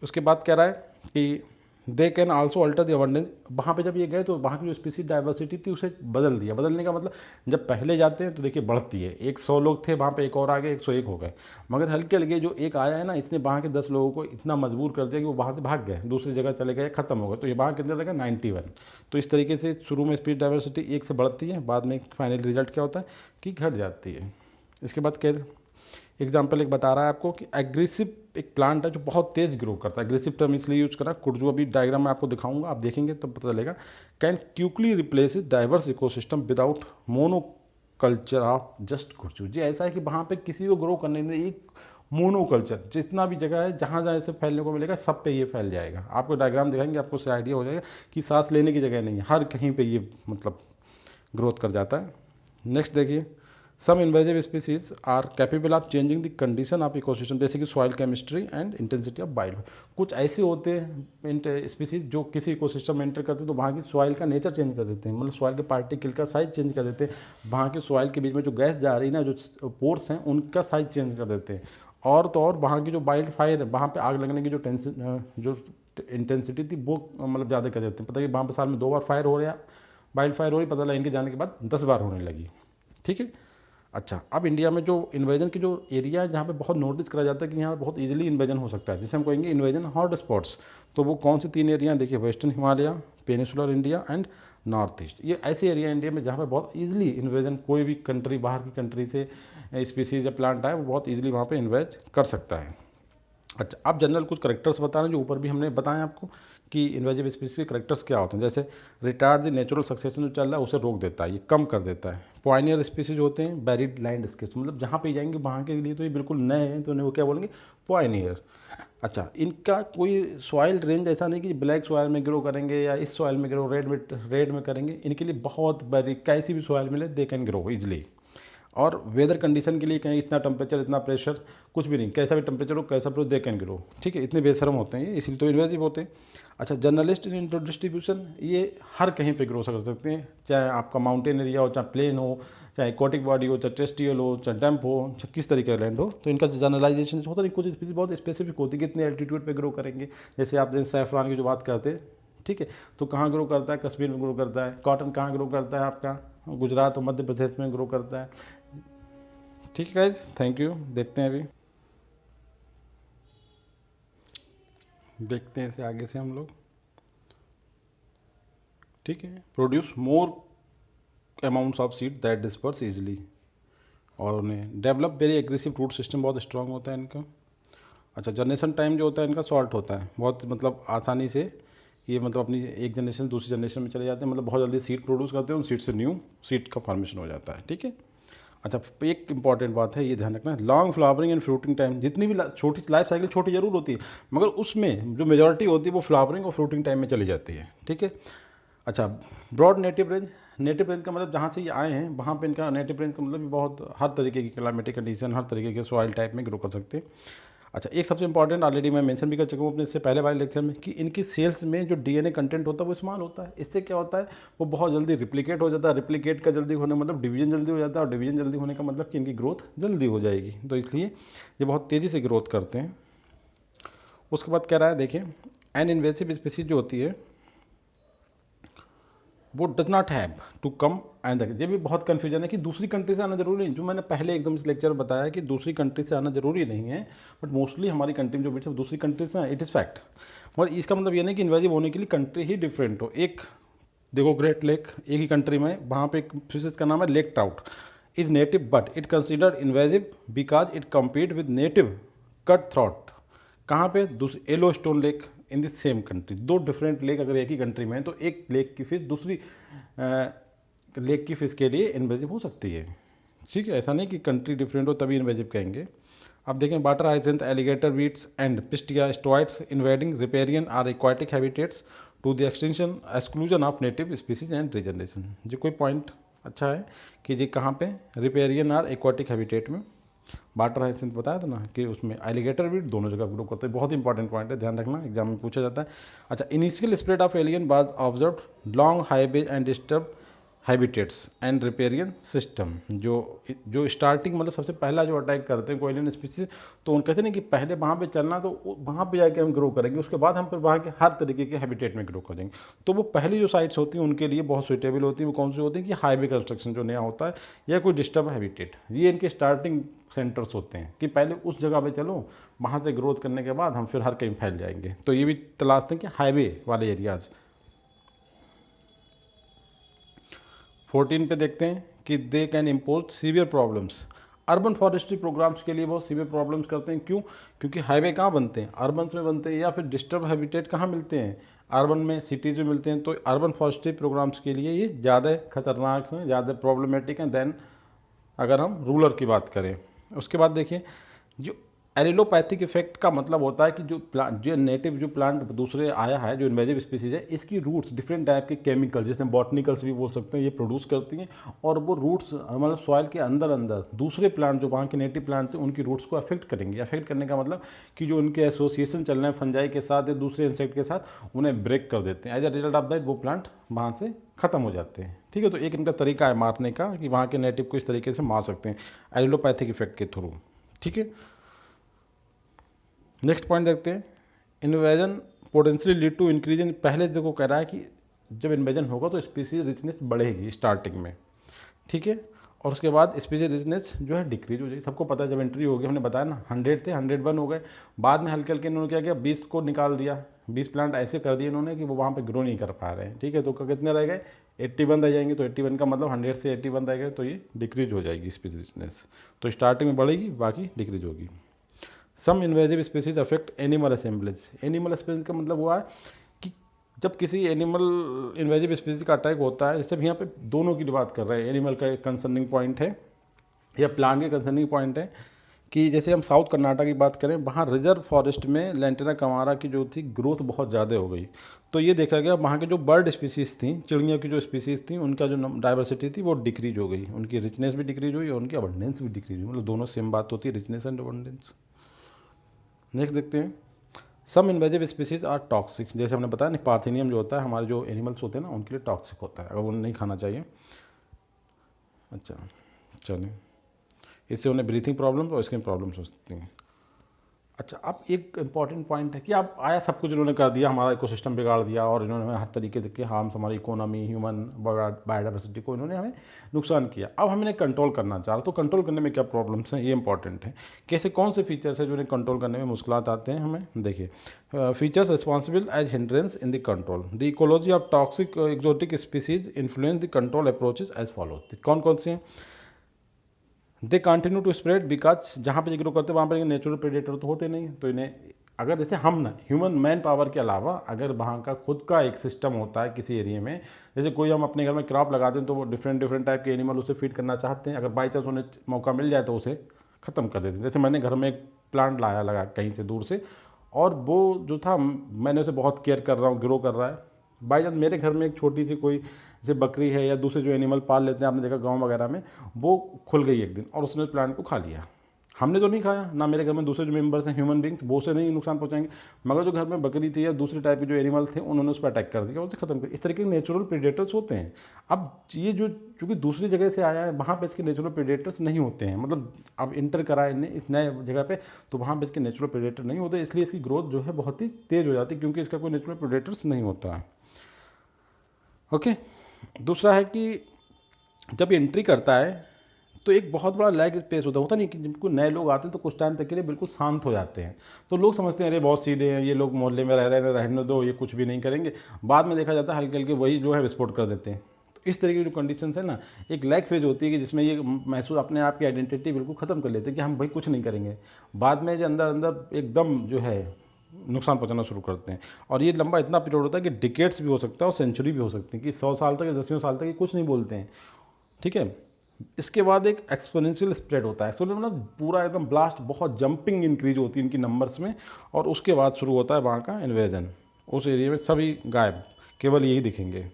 उसके बाद कह रहा है कि they can also alter the abundance, वहाँ पे जब ये गए तो वहाँ की जो स्पीसीज डाइवर्सिटी थी उसे बदल दिया। बदलने का मतलब, जब पहले जाते हैं तो देखिए बढ़ती है, 100 लोग थे वहाँ पे, एक और आ गए 101 हो गए, मगर हल्के हल्के जो एक आया है ना, इसने वहाँ के 10 लोगों को इतना मजबूर कर दिया कि वो वहाँ से भाग गए, दूसरी जगह चले गए, खत्म हो गए, तो ये वहाँ कितने रहेगा 91। तो इस तरीके से शुरू में स्पीड डाइवर्सिटी 1 से बढ़ती है, बाद में फाइनल रिजल्ट क्या होता है कि घट जाती है। इसके बाद कह एग्जाम्पल एक बता रहा है आपको कि एग्रेसिव एक प्लांट है जो बहुत तेज ग्रो करता है। एग्रेसिव टर्म इसलिए यूज करा, कुर्जू अभी डायग्राम में आपको दिखाऊंगा, आप देखेंगे तब पता चलेगा। Can quickly replace diverse ecosystem without monoculture of just kudzu. जी ऐसा है कि वहाँ पे किसी को ग्रो करने में एक मोनोकल्चर, जितना भी जगह है जहाँ जहाँ इसे फैलने को मिलेगा सब पे ये फैल जाएगा। आपको डायग्राम दिखाएंगे, आपको उससे आइडिया हो जाएगा कि सांस लेने की जगह नहीं है, हर कहीं पे ये मतलब ग्रोथ कर जाता है। नेक्स्ट देखिए, some invasive species are capable of changing the condition of ecosystem, जैसे कि soil chemistry and intensity of bile. कुछ ऐसे होते हैं स्पीसीज जो किसी इकोसिस्टम में एंटर करते हैं तो वहाँ की सॉइल का नेचर चेंज कर देते हैं, मतलब सॉइल के पार्टिकल का साइज चेंज कर देते हैं, वहाँ के सॉइल के बीच में जो गैस जा रही है ना, जो पोर्स हैं उनका साइज चेंज कर देते हैं। और तो और वहाँ की जो वाइल्ड फायर है, वहाँ पर आग लगने की जो इंटेंसिटी थी वो मतलब ज़्यादा कर देते हैं। पता है कि वहाँ पर साल में 2 बार फायर हो रहा है, वाइल्ड फायर हो रही, पता लगा इनके जाने के बाद 10 बार होने लगी। ठीक है। अच्छा, अब इंडिया में जो इन्वेजन की जो एरिया है जहाँ पे बहुत नोटिस करा जाता है कि यहाँ पे बहुत इजीली इन्वेजन हो सकता है, जिसे हम कहेंगे इन्वेजन हॉट स्पॉट्स, तो वो कौन से 3 एरिया हैं देखिए, western Himalaya, peninsular India and north east. ये ऐसे एरिया इंडिया में जहाँ पे बहुत इजीली इन्वेजन, कोई भी कंट्री बाहर की कंट्री से स्पीसीज या प्लांट आए वो बहुत इजीली वहाँ पे इन्वेज कर सकता है। अच्छा, अब जनरल कुछ करेक्टर्स बता रहे हैं जो ऊपर भी हमने बताया आपको कि इन्वेजिव स्पीसीज के करेक्टर्स क्या होते हैं। जैसे रिटार्ड द नेचुरल सक्सेशन जो चल रहा है उसे रोक देता है, ये कम कर देता है। पॉइनियर स्पीसीज होते हैं बैरिड लैंडस्केप, मतलब जहाँ पे जाएंगे वहाँ के लिए तो ये बिल्कुल नए हैं, तो उन्हें वो क्या बोलेंगे, पॉइनियर। अच्छा, इनका कोई सॉइल रेंज ऐसा नहीं कि ब्लैक सॉइल में ग्रो करेंगे या इस सॉइल में ग्रो, रेड में करेंगे, इनके लिए बहुत बड़ी कैसी भी सॉइल मिले दे कैन ग्रो इजली। और वेदर कंडीशन के लिए कहीं इतना टेम्परेचर, इतना प्रेशर, कुछ भी नहीं, कैसा भी टेम्परेचर हो, कैसा भी दे कैन ग्रो। ठीक है, इतने बेशरम होते हैं ये, इसलिए तो इन्वेजिव होते हैं। अच्छा, जर्नलिस्ट इन इंटर डिस्ट्रीब्यूशन, ये हर कहीं पे ग्रो कर सकते हैं, चाहे आपका माउंटेन एरिया हो, चाहे प्लेन हो, चाहे एक्वाटिक बॉडी हो, चाहे टेरेस्ट्रियल हो, चाहे डैम्प हो, चाहे किस तरीके का लैंड हो। तो इनका जो जनरलाइजेशन होता है, कुछ स्पीसीज बहुत स्पेसिफिक होती है, कितने एल्टीट्यूड पे ग्रो करेंगे। जैसे आप सैफरान की जो बात करते हैं, ठीक है, तो कहाँ ग्रो करता है, कश्मीर में ग्रो करता है। कॉटन कहाँ ग्रो करता है, आपका गुजरात और मध्य प्रदेश में ग्रो करता है। ठीक है गाइज, थैंक यू। देखते हैं, अभी देखते हैं इसे आगे से हम लोग। ठीक है, produce more amounts of seed that disperse easily, और उन्हें develop very aggressive root system, बहुत स्ट्रांग होता है इनका। अच्छा, जनरेशन टाइम जो होता है इनका शॉर्ट होता है, बहुत मतलब आसानी से ये मतलब अपनी एक जनरेशन से दूसरी जनरेशन में चले जाते हैं, मतलब बहुत जल्दी सीड प्रोड्यूस करते हैं, उन सीड से न्यू सीड का फॉर्मेशन हो जाता है। ठीक है। अच्छा, एक इंपॉर्टेंट बात है, ये ध्यान रखना, long flowering and fruiting time, जितनी भी छोटी लाइफ साइकिल छोटी जरूर होती है, मगर उसमें जो मेजॉरिटी होती है वो फ्लावरिंग और फ्रूटिंग टाइम में चली जाती है। ठीक है। अच्छा, broad native range, native range का मतलब जहाँ से ये आए हैं वहाँ पे इनका नेटिव रेंज का मतलब भी बहुत हर तरीके की क्लाइमेटिक कंडीशन, हर तरीके के सॉइल टाइप में ग्रो कर सकते हैं। अच्छा, एक सबसे इंपॉर्टेंट ऑलरेडी मैं मेंशन भी कर चुका हूँ अपने इससे पहले वाले लेक्चर में, कि इनकी सेल्स में जो डीएनए कंटेंट होता है वो इस्तेमाल होता है। इससे क्या होता है, वो बहुत जल्दी रिप्लिकेट हो जाता है। रिप्लिकेट का जल्दी होने मतलब डिवीजन जल्दी हो जाता है, और डिवीजन जल्दी होने का मतलब कि इनकी ग्रोथ जल्दी हो जाएगी, तो इसलिए ये बहुत तेज़ी से ग्रोथ करते हैं। उसके बाद कह रहा है, देखिए, एन इन्वेसिव स्पीसीज जो होती है वो does not have to come and, ये भी बहुत कन्फ्यूजन है कि दूसरी कंट्री से आना जरूरी नहीं, जो मैंने पहले एकदम इस लेक्चर में बताया कि दूसरी कंट्री से आना जरूरी नहीं है, बट मोस्टली हमारी कंट्री में जो बैठे दूसरी कंट्री से, इट इज़ फैक्ट। मगर इसका मतलब ये नहीं कि इन्वेजिव होने के लिए कंट्री ही डिफरेंट हो। एक देखो, ग्रेट लेक एक ही कंट्री में, वहाँ पे एक फिशेज का नाम है lake trout, is native but it considered invasive because it compete with native cut throat. कहाँ पे, दूसरी yellow stone lake in the same country. दो डिफरेंट लेक अगर एक ही कंट्री में है तो एक लेक की फिश दूसरी लेक की फिश के लिए इन्वेजिव हो सकती है। ठीक है, ऐसा नहीं कि कंट्री डिफरेंट हो तभी इन्वेजिव कहेंगे। अब देखें, water hyacinth, alligator weeds and pistia stratiotes invading riparian or aquatic habitats to the extension exclusion of native species and regeneration. जो कोई पॉइंट अच्छा है कि जी कहाँ पे, रिपेरियन आर एक्वाटिक हैबिटेट में, वाटर हाइसेंथ बताया था ना कि उसमें एलिगेटर भी दोनों जगह ग्रो करते हैं। बहुत इंपॉर्टेंट पॉइंट है, ध्यान रखना, एग्जाम में पूछा जाता है। अच्छा, initial spread of alien was observe long highways and disturb habitats and riparian system. जो स्टार्टिंग मतलब सबसे पहला जो अटैक करते हैं कोई एलियन स्पीसीज, तो उन कहते हैं कि पहले वहाँ पे चलना, तो वहाँ पे जाके हम ग्रो करेंगे, उसके बाद हम फिर वहाँ के हर तरीके के हैबिटेट में ग्रो करेंगे। तो वो पहली जो साइट्स होती हैं उनके लिए बहुत सुटेबल होती है। वो कौन सी होती है कि हाईवे कंस्ट्रक्शन जो नया होता है या कोई डिस्टर्ब हैबिटेट, ये इनके स्टार्टिंग सेंटर्स होते हैं कि पहले उस जगह पे चलो, वहाँ से ग्रोथ करने के बाद हम फिर हर कहीं फैल जाएंगे। तो ये भी तलाशते हैं कि हाईवे वाले एरियाज़। 14 पे देखते हैं कि they can impose severe problems. Urban forestry programs के लिए बहुत सीवियर प्रॉब्लम्स करते हैं। क्यों? क्योंकि हाईवे कहाँ बनते हैं, अर्बन में बनते हैं, या फिर डिस्टर्ब हैबिटेट कहाँ मिलते हैं, अर्बन में, सिटीज़ में मिलते हैं। तो अर्बन फॉरेस्ट्री प्रोग्राम्स के लिए ये ज़्यादा खतरनाक हैं, ज़्यादा प्रॉब्लमेटिक हैं देन अगर हम रूरल की बात करें। उसके बाद देखिए, जो एलिलोपैथिक इफेक्ट का मतलब होता है कि जो प्लांट, जो नेटिव जो प्लांट दूसरे आया है, जो इन्वेजिव स्पीसीज है, इसकी रूट्स डिफरेंट टाइप के केमिकल, जैसे बॉटनिकल्स भी बोल सकते हैं, ये प्रोड्यूस करती हैं, और वो रूट्स मतलब सॉइल के अंदर अंदर दूसरे प्लांट जो वहाँ के नेटिव प्लांट थे उनकी रूट्स को अफेक्ट करेंगे। अफेक्ट करने का मतलब कि जो उनके एसोसिएशन चल रहे हैं फंजाई के साथ या दूसरे इंसेक्ट के साथ, उन्हें ब्रेक कर देते हैं। As a result of that वो प्लांट वहाँ से ख़त्म हो जाते हैं। ठीक है, तो एक इनका तरीका है मारने का कि वहाँ के नेटिव को इस तरीके से मार सकते हैं एलिलोपैथिक इफेक्ट के थ्रू। ठीक है, नेक्स्ट पॉइंट देखते हैं, invasion potentially lead to increase in. पहले देखो कह रहा है कि जब इन्वेजन होगा तो स्पीसीज रिचनेस बढ़ेगी स्टार्टिंग में। ठीक है, और उसके बाद स्पीसीज रिचनेस जो है डिक्रीज हो जाएगी। सबको पता है जब एंट्री होगी, हमने बताया ना 100 थे, 101 हो गए, बाद में हल्के हल्के इन्होंने क्या किया, 20 को निकाल दिया, 20 प्लांट ऐसे कर दिए इन्होंने कि वो वहाँ पे ग्रो नहीं कर पा रहे हैं। ठीक है, तो कितने रह गए, 81 रह जाएंगे। तो 81 का मतलब 100 से 81 रह गए, तो ये डिक्रीज हो जाएगी स्पीसीज रिचनेस। तो स्टार्टिंग में बढ़ेगी, बाकी डिक्रीज होगी। Some invasive species affect animal assemblage. Animal assemblage का मतलब हुआ है कि जब किसी एनिमल इन्वेजिव स्पीसीज का अटैक होता है, जैसे यहाँ पे दोनों की बात कर रहे हैं, एनिमल का एक कंसर्निंग पॉइंट है या प्लांट के कंसर्निंग पॉइंट है, कि जैसे हम साउथ कर्नाटक की बात करें, वहाँ रिजर्व फॉरेस्ट में लैंटेना कमारा की जो थी ग्रोथ बहुत ज़्यादा हो गई। तो ये देखा गया वहाँ के जो बर्ड स्पीसीज़ थी, चिड़ियों की जो स्पीसीज़ थी, उनका जो डाइवर्सिटी थी वो डिक्रीज हो गई, उनकी रिचनेस भी डिक्रीज हुई और उनकी अबंडेंस भी डिक्रीज हुई। मतलब दोनों सेम बात होती है, रिचनेस एंड अबंडेंस। नेक्स्ट देखते हैं, सम इन्वेजिव स्पीसीज आर टॉक्सिक। जैसे हमने बताया ना, पार्थेनियम जो होता है, हमारे जो एनिमल्स होते हैं ना, उनके लिए टॉक्सिक होता है, अगर उन्हें नहीं खाना चाहिए। अच्छा, चलिए, इससे उन्हें ब्रीथिंग प्रॉब्लम और स्किन प्रॉब्लम्स हो सकती हैं। अच्छा, अब एक इंपॉर्टेंट पॉइंट है कि अब आया सब कुछ इन्होंने कर दिया, हमारा इकोसिस्टम बिगाड़ दिया, और इन्होंने हमें हर तरीके के हार्म्स, हमारी इकोनॉमी, ह्यूमन बायोडाइवर्सिटी को इन्होंने हमें नुकसान किया। अब हम इन्हें कंट्रोल करना चाह रहे, तो कंट्रोल करने में क्या प्रॉब्लम्स हैं, ये इंपॉर्टेंट है। कैसे, कौन से फीचर्स हैं जो इन्हें कंट्रोल करने में मुश्किलात आते हैं हमें। देखिए, features responsible as hindrance in the control. The ecology of toxic exotic species influence the control approaches as follows. कौन कौन से हैं? They continue to spread because जहाँ पे ग्रो करते हैं वहाँ पर नेचुरल प्रेडेटर तो होते नहीं, तो इन्हें अगर जैसे हम ना ह्यूमन मैन पावर के अलावा अगर वहाँ का खुद का एक सिस्टम होता है किसी एरिया में, जैसे कोई हम अपने घर में क्रॉप लगाते हैं तो वो डिफरेंट डिफरेंट टाइप के एनिमल उसे फीड करना चाहते हैं, अगर बाई चांस उन्हें मौका मिल जाए तो उसे ख़त्म कर देते हैं। जैसे मैंने घर में एक प्लांट लाया लगा कहीं से दूर से, और वो जो था मैंने उसे बहुत केयर कर रहा हूँ, ग्रो कर रहा है। बाई चांस मेरे घर में एक छोटी सी कोई जैसे बकरी है या दूसरे जो एनिमल पाल लेते हैं, आपने देखा गाँव वगैरह में, वो खुल गई एक दिन और उसने प्लांट को खा लिया। हमने तो नहीं खाया ना, मेरे घर में दूसरे जो मेंबर्स हैं ह्यूमन बींग्स वो उसे नहीं नुकसान पहुंचाएंगे, मगर जो घर में बकरी थी या दूसरे टाइप के जो एनिमल थे उन्होंने उस पर अटैक कर दिया, उसे खत्म कर। इस तरीके के नेचुरल प्रेडेटर्स होते हैं। अब ये जो चूँकि दूसरी जगह से आया है वहाँ पे इसके नेचुरल प्रेडेटर्स नहीं होते हैं, मतलब अब इंटर करा है इन्हें इस नए जगह पे, तो वहाँ पे इसके नेचुरल प्रेडेटर नहीं होते, इसलिए इसकी ग्रोथ जो है बहुत ही तेज़ हो जाती है, क्योंकि इसका कोई नेचुरल प्रेडेटर्स नहीं होता है। ओके, दूसरा है कि जब एंट्री करता है तो एक बहुत बड़ा लैग स्पेस होता नहीं कि जिनको नए लोग आते हैं तो कुछ टाइम तक के लिए बिल्कुल शांत हो जाते हैं, तो लोग समझते हैं अरे बहुत सीधे हैं ये लोग, मोहल्ले में रह रहे हैं, रहने दो, ये कुछ भी नहीं करेंगे। बाद में देखा जाता है हल्के हल्के वही जो है विस्फोट कर देते हैं। तो इस तरीके की जो कंडीशन है ना, एक लैग फेज होती है कि जिसमें ये महसूस अपने आप की आइडेंटिटी बिल्कुल ख़त्म कर लेते हैं कि हम भाई कुछ नहीं करेंगे। बाद में जो अंदर अंदर एकदम जो है नुकसान पहुंचाना शुरू करते हैं, और ये लंबा इतना पीरियड होता है कि डिकेट्स भी हो सकता है और सेंचुरी भी हो सकती है, कि 100 साल तक या 10 साल तक ये कुछ नहीं बोलते हैं। ठीक है, इसके बाद एक एक्सपोनेंशियल स्प्रेड होता है, एक्सपोनेंशियल मतलब पूरा एकदम ब्लास्ट, बहुत जंपिंग इंक्रीज होती है इनकी नंबर्स में, और उसके बाद शुरू होता है वहाँ का इन्वेजन। उस एरिया में सभी गायब, केवल यही दिखेंगे।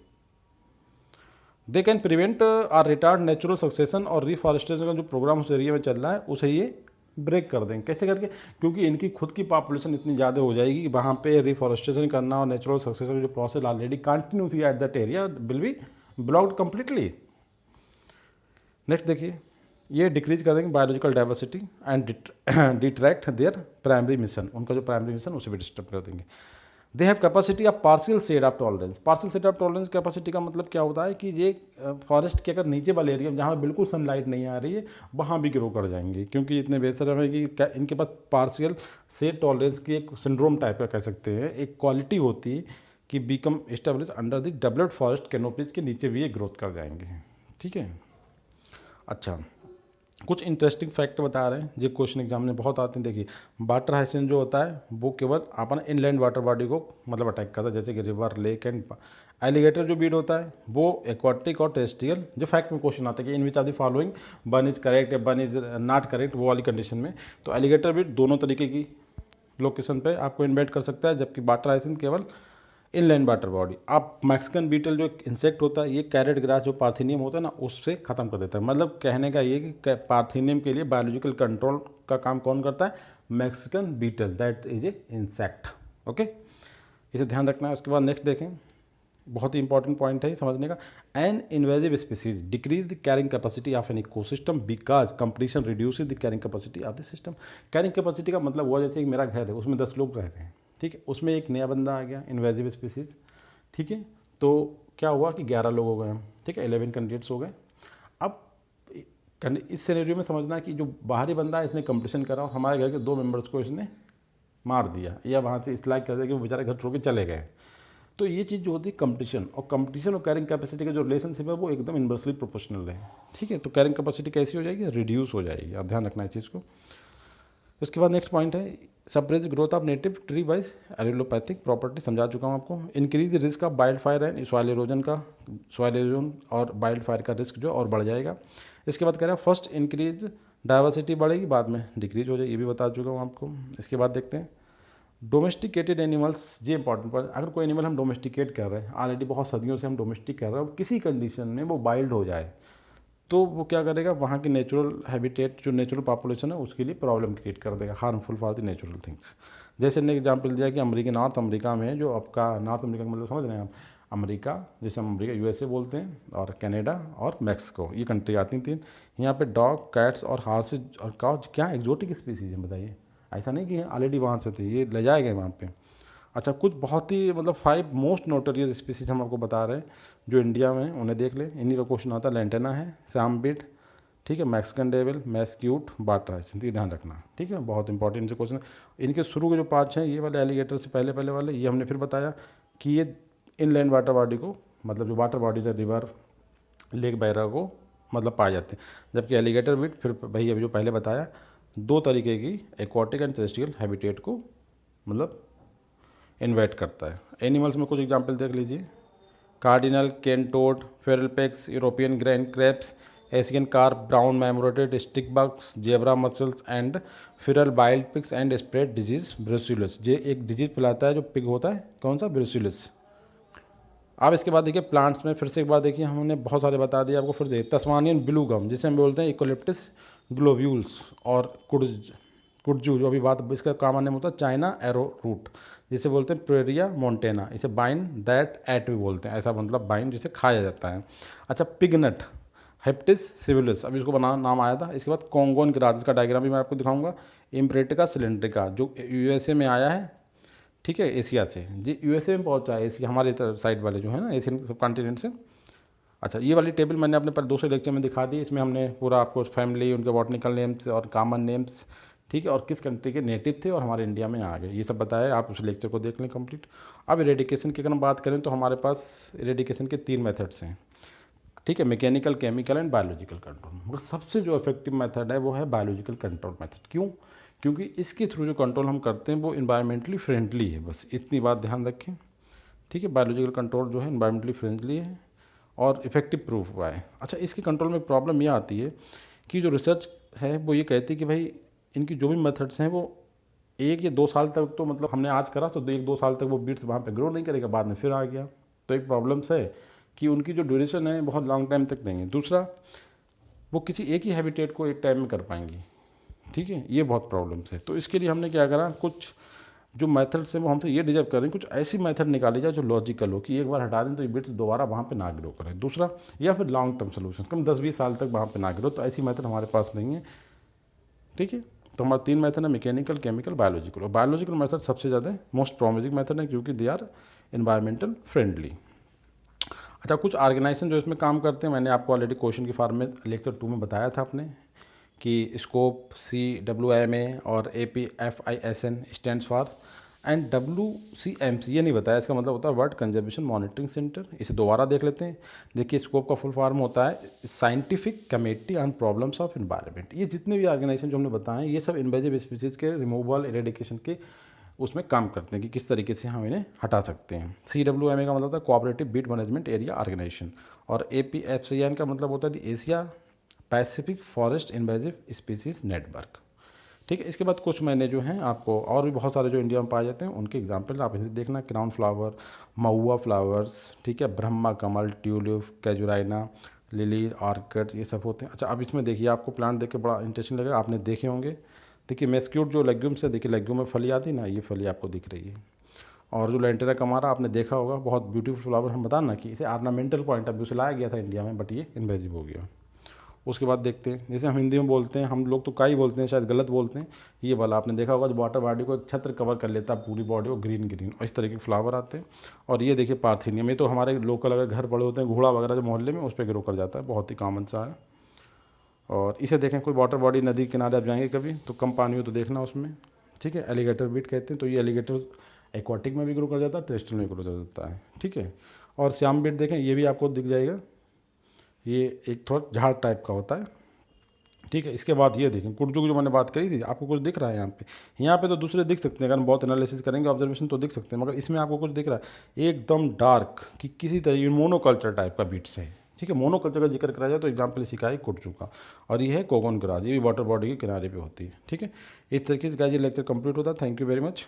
They can prevent or retard natural succession और रिफॉरेस्टेशन का जो प्रोग्राम उस एरिया में चल रहा है उसे ये ब्रेक कर देंगे। कैसे करके? क्योंकि इनकी खुद की पॉपुलेशन इतनी ज़्यादा हो जाएगी कि वहाँ पे रिफॉरेस्टेशन करना और नेचुरल सक्सेशन जो process already continuously at that area will be blocked completely. Next देखिए, ये डिक्रीज कर देंगे biological diversity and detract their primary mission, उनका जो प्राइमरी मिशन उसे भी डिस्टर्ब कर देंगे। They have capacity of partial shade of tolerance. Partial shade of tolerance capacity का मतलब क्या होता है कि ये फॉरेस्ट के अगर नीचे वाले एरिया जहाँ बिल्कुल सनलाइट नहीं आ रही है वहाँ भी ग्रो कर जाएंगे, क्योंकि इतने बेशरम है कि इनके पास पार्शियल शेड टॉलरेंस की एक सिंड्रोम टाइप का कह सकते हैं, एक क्वालिटी होती है कि become establish under the developed forest canopies के नीचे भी ये ग्रोथ कर जाएंगे। ठीक है, अच्छा कुछ इंटरेस्टिंग फैक्ट बता रहे हैं जो क्वेश्चन एग्जाम में बहुत आते हैं। देखिए, वाटर हाइसिन जो होता है वो केवल अपन इनलैंड वाटर बॉडी को मतलब अटैक करता है, जैसे कि रिवर, लेक एंड। एलिगेटर जो बीड होता है वो एक्वाटिक और टेरेस्ट्रियल, जो फैक्ट में क्वेश्चन आता है कि in which are the following one is correct one is not correct, वो वाली कंडीशन में, तो एलिगेटर बीड दोनों तरीके की लोकेशन पे आपको इन्वाइट कर सकता है, जबकि वाटर हाइसिन केवल इनलैंड वाटर बॉडी। आप मैक्सिकन बीटल जो इंसेक्ट होता है, ये कैरेट ग्रास जो पार्थिनियम होता है ना उससे ख़त्म कर देता है। मतलब कहने का ये कि पार्थिनियम के लिए बायोलॉजिकल कंट्रोल का काम कौन करता है? Mexican beetle, that is a insect. Okay, इसे ध्यान रखना है। उसके बाद नेक्स्ट देखें, बहुत ही इंपॉर्टेंट पॉइंट है समझने का। An invasive species decrease the carrying capacity of an ecosystem because competition reduces the carrying capacity of the system. Carrying capacity का मतलब हुआ जैसे कि मेरा घर है उसमें 10 लोग रह रहे हैं, ठीक है, उसमें एक नया बंदा आ गया इन्वेजिव स्पीसीज, ठीक है, तो क्या हुआ कि 11 लोग हो गए हम, ठीक है, 11 कैंडिडेट्स हो गए। अब इस सिनेरियो में समझना कि जो बाहरी बंदा है इसने कंपटीशन करा और हमारे घर के 2 मेंबर्स को इसने मार दिया या वहाँ से इस लाइक कर दिया कि वो बेचारे घर छोड़ के चले गए। तो ये चीज़ जो होती है कंपटीशन और कैरिंग कैपेसिटी का जो रिलेशनशिप है वो एकदम इन्वर्सली प्रोपोर्शनल है। ठीक है, तो कैरिंग कैपेसिटी कैसी हो जाएगी? रिड्यूस हो जाएगी। आप ध्यान रखना इस चीज़ को। उसके बाद नेक्स्ट पॉइंट है suppress growth of native tree by allelopathic property, समझा चुका हूँ आपको। Increase the risk of wildfire and soil erosion और वाइल्ड फायर का रिस्क जो और बढ़ जाएगा। इसके बाद कह रहा है फर्स्ट इंक्रीज डाइवर्सिटी बढ़ेगी, बाद में डिक्रीज हो जाएगी, ये भी बता चुका हूँ आपको। इसके बाद देखते हैं डोमेस्टिकेटेड एनिमल्स, ये इंपॉर्टेंट पॉइंट। अगर कोई एनिमल हम डोमेस्टिकेट कर रहे हैं, ऑलरेडी बहुत सदियों से हम डोमेस्टिक कर रहे हैं, और किसी कंडीशन में वो वाइल्ड हो जाए तो वो क्या करेगा? वहाँ की नेचुरल हैबिटेट जो नेचुरल पॉपुलेशन है उसके लिए प्रॉब्लम क्रिएट कर देगा, harmful for the natural things. जैसे ने एग्जाम्पल दिया कि नॉर्थ अमेरिका में जो आपका नॉर्थ अमेरिका का मतलब समझ रहे हैं आप, अमेरिका जैसे हम अमेरिका यूएसए बोलते हैं, और कनाडा और मैक्सिको, ये कंट्री आती हैं 3। यहाँ पे डॉग, कैट्स और हॉर्सेज और काउ क्या एक्जोटिक स्पीसीज हैं बताइए। ऐसा नहीं कि ऑलरेडी वहाँ से थे, ये ले जाए गए वहाँ पे। अच्छा, कुछ बहुत ही मतलब 5 मोस्ट नोटोरियस स्पीसीज हम आपको बता रहे हैं जो इंडिया में, उन्हें देख ले। इन्हीं का क्वेश्चन आता है। लेंटेना है, सैमबिट, ठीक है, मैक्सिकन डेविल, मैस्क्यूट, वाटर हाइसिंथ, ध्यान रखना, ठीक है, बहुत इंपॉर्टेंट से क्वेश्चन। इनके शुरू के जो 5 हैं, ये वाले एलिगेटर से पहले वाले, ये हमने फिर बताया कि ये इनलैंड वाटर बॉडी को, मतलब जो वाटर बॉडीज है, रिवर, लेक वगैरह को मतलब पाए जाते हैं। जबकि एलिगेटर बीट फिर भाई अभी जो पहले बताया 2 तरीके की एक्वाटिक एंड टेरेस्ट्रियल हैबिटेट को मतलब इन्वाइट करता है। एनिमल्स में कुछ एग्जाम्पल देख लीजिए, cardinal, cane toad, feral pigs, European green crabs, Asian carp, brown marmorated stink bugs, zebra mussels and feral wild pigs and spread disease brucellosis. ये एक डिजीज फैलाता है जो पिग होता है, कौन सा, ब्रुसिलस। अब इसके बाद देखिए प्लांट्स में फिर से एक बार देखिए, हमने बहुत सारे बता दिए आपको, फिर देखिए तस्मानियन ब्लू गम जिसे हम बोलते हैं इकोलिप्टिस ग्लोब्यूल्स, और कुडजू जो अभी बात, इसका कॉमन नेम होता है चाइना एरो रूट जिसे बोलते हैं प्रेरिया मोन्टेना, इसे बाइन दैट एट भी बोलते हैं, ऐसा मतलब बाइन जिसे खाया जाता है। अच्छा, पिगनट हेप्टिस सिविलिस, अभी इसको बना नाम आया था। इसके बाद कॉन्गोन ग्रास, इसका डायग्राम भी मैं आपको दिखाऊंगा। इम्प्रेटिका सिलेंड्रिका जो यूएसए में आया है, ठीक है, एशिया से, जी यूएसए में पहुंचा है, एशिया हमारे साइड वाले जो है ना, एशियन सब कॉन्टिनेंट से। अच्छा, ये वाली टेबल मैंने अपने पर दूसरे लेक्चर में दिखा दी, इसमें हमने पूरा आपको फैमिली, उनके बॉटनिकल नेम्स और कॉमन नेम्स, ठीक है, और किस कंट्री के नेटिव थे और हमारे इंडिया में आ गए, ये सब बताया। आप उस लेक्चर को देख लें कंप्लीट। अब इरेडिकेशन की अगर हम बात करें तो हमारे पास इरेडिकेशन के 3 मेथड्स हैं, ठीक है, mechanical, chemical and biological control. मगर सबसे जो इफेक्टिव मेथड है वो है बायोलॉजिकल कंट्रोल मेथड। क्यों? क्योंकि इसके थ्रू जो कंट्रोल हम करते हैं वो इन्वायरमेंटली फ्रेंडली है, बस इतनी बात ध्यान रखें, ठीक है। बायोलॉजिकल कंट्रोल जो है इन्वायरमेंटली फ्रेंडली है और इफेक्टिव प्रूफ हुआ है। अच्छा, इसके कंट्रोल में प्रॉब्लम ये आती है कि जो रिसर्च है वो ये कहती है कि भाई इनकी जो भी मेथड्स हैं वो 1 या 2 साल तक, तो मतलब हमने आज करा तो 1-2 साल तक वो बीट्स वहाँ पे ग्रो नहीं करेगा, बाद में फिर आ गया, तो एक प्रॉब्लम्स है कि उनकी जो ड्यूरेशन है बहुत लॉन्ग टाइम तक नहीं है। दूसरा, वो किसी एक ही हैबिटेट को एक टाइम में कर पाएंगी, ठीक है, ये बहुत प्रॉब्लम्स है। तो इसके लिए हमने क्या करा, कुछ जो मेथड्स हैं वो हमसे ये डिजर्व कर रहे हैं, कुछ ऐसी मेथड निकाली जाए जो लॉजिकल हो, कि एक बार हटा दें तो ये बिट्स दोबारा वहाँ पे ना ग्रो करें। दूसरा, या फिर लॉन्ग टर्म सोल्यूशन, कम 10-20 साल तक वहाँ पे ना ग्रो, तो ऐसी मेथड हमारे पास नहीं है, ठीक है। तो हमारे 3 मेथड है, मैकेनिकल, केमिकल, बायोलॉजिकल। और बायोलॉजिकल मेथड सबसे ज़्यादा मोस्ट प्रॉमिसिंग मेथड है क्योंकि दे आर इन्वायरमेंटल फ्रेंडली। अच्छा, कुछ ऑर्गेनाइजेशन जो इसमें काम करते हैं, मैंने आपको ऑलरेडी क्वेश्चन की फॉर्म में लेक्चर 2 में बताया था आपने, कि स्कोप, CWMA और APFISN stands for, and WCMC ये नहीं बताया, इसका मतलब होता है वर्ल्ड कंजर्वेशन मॉनिटरिंग सेंटर। इसे दोबारा देख लेते हैं। देखिए, स्कोप का फुल फॉर्म होता है scientific committee on problems of environment. ये जितने भी ऑर्गेनाइजेशन जो हमने बताए ये सब इन्वेजिव स्पीसीज के रिमूवल, इरेडिकेशन के उसमें काम करते हैं कि किस तरीके से हम इन्हें हटा सकते हैं। CWMA का मतलब होता है cooperative beat management area organization, और APFISN का मतलब होता है Asia Pacific forest invasive species network, ठीक है। इसके बाद कुछ मैंने जो हैं आपको और भी बहुत सारे जो इंडिया में पाए जाते हैं उनके एग्जाम्पल आप इसे देखना, क्राउन फ्लावर, महुआ फ्लावर्स, ठीक है, ब्रह्मा कमल, ट्यूलिप, कैजुराइना, लिली, ऑर्किड, ये सब होते हैं। अच्छा, अब इसमें देखिए, आपको प्लांट देख के बड़ा इंटरेस्टिंग लगेगा, आपने देखे होंगे। देखिए, मेस्क्यूट जो लेग्यूम्स है, देखिए लेग्यूम में फली आती ना, ये फली आपको दिख रही है। और जो लेंटेरा कमारा आपने देखा होगा, बहुत ब्यूटीफुल फ्लावर, हम बता ना कि इसे ऑर्नामेंटल पॉइंट ऑफ व्यू से लाया गया था इंडिया में, बट ये इन्वेजिव हो गया। उसके बाद देखते हैं, जैसे हम हिंदी में बोलते हैं, हम लोग तो काई बोलते हैं, शायद गलत बोलते हैं, ये वाला आपने देखा होगा जो वाटर बॉडी को एक छत्र कवर कर लेता है पूरी बॉडी को, ग्रीन ग्रीन, और इस तरह के फ्लावर आते हैं। और ये देखिए पार्थिनियम, ये तो हमारे लोकल अगर घर पड़े होते हैं, घोड़ा वगैरह जो मोहल्ले में, उस पर ग्रो कर जाता है, बहुत ही कॉमन सा है। और इसे देखें, कोई वाटर बॉडी नदी किनारे आप जाएंगे कभी तो कम पानी हो तो देखना उसमें, ठीक है, एलिगेटर बीट कहते हैं। तो ये एलिगेटर एक्वाटिक में भी ग्रो कर जाता है, टेरेस्ट्रियल में ग्रो कर जाता है, ठीक है। और श्याम बीट देखें, ये भी आपको दिख जाएगा, ये एक थोड़ा झाड़ टाइप का होता है, ठीक है। इसके बाद ये देखें कुर्जू की जो मैंने बात करी थी, आपको कुछ दिख रहा है यहाँ पे तो दूसरे दिख सकते हैं, अगर हम बहुत एनालिसिस करेंगे ऑब्जर्वेशन तो दिख सकते हैं, मगर इसमें आपको कुछ दिख रहा है एकदम डार्क, कि किसी तरह मोनोकल्चर टाइप का बीट्स है, ठीक है। मोनोकल्चर का जिक्र करा जाए तो एग्जाम्पल इसी का है कुर्जू का, और ये है कोगोन ग्रास, ये भी वाटर बॉडी के किनारे पे होती है, ठीक है। इस तरीके से गाइस ये लेक्चर कंप्लीट होता है। Thank you very much.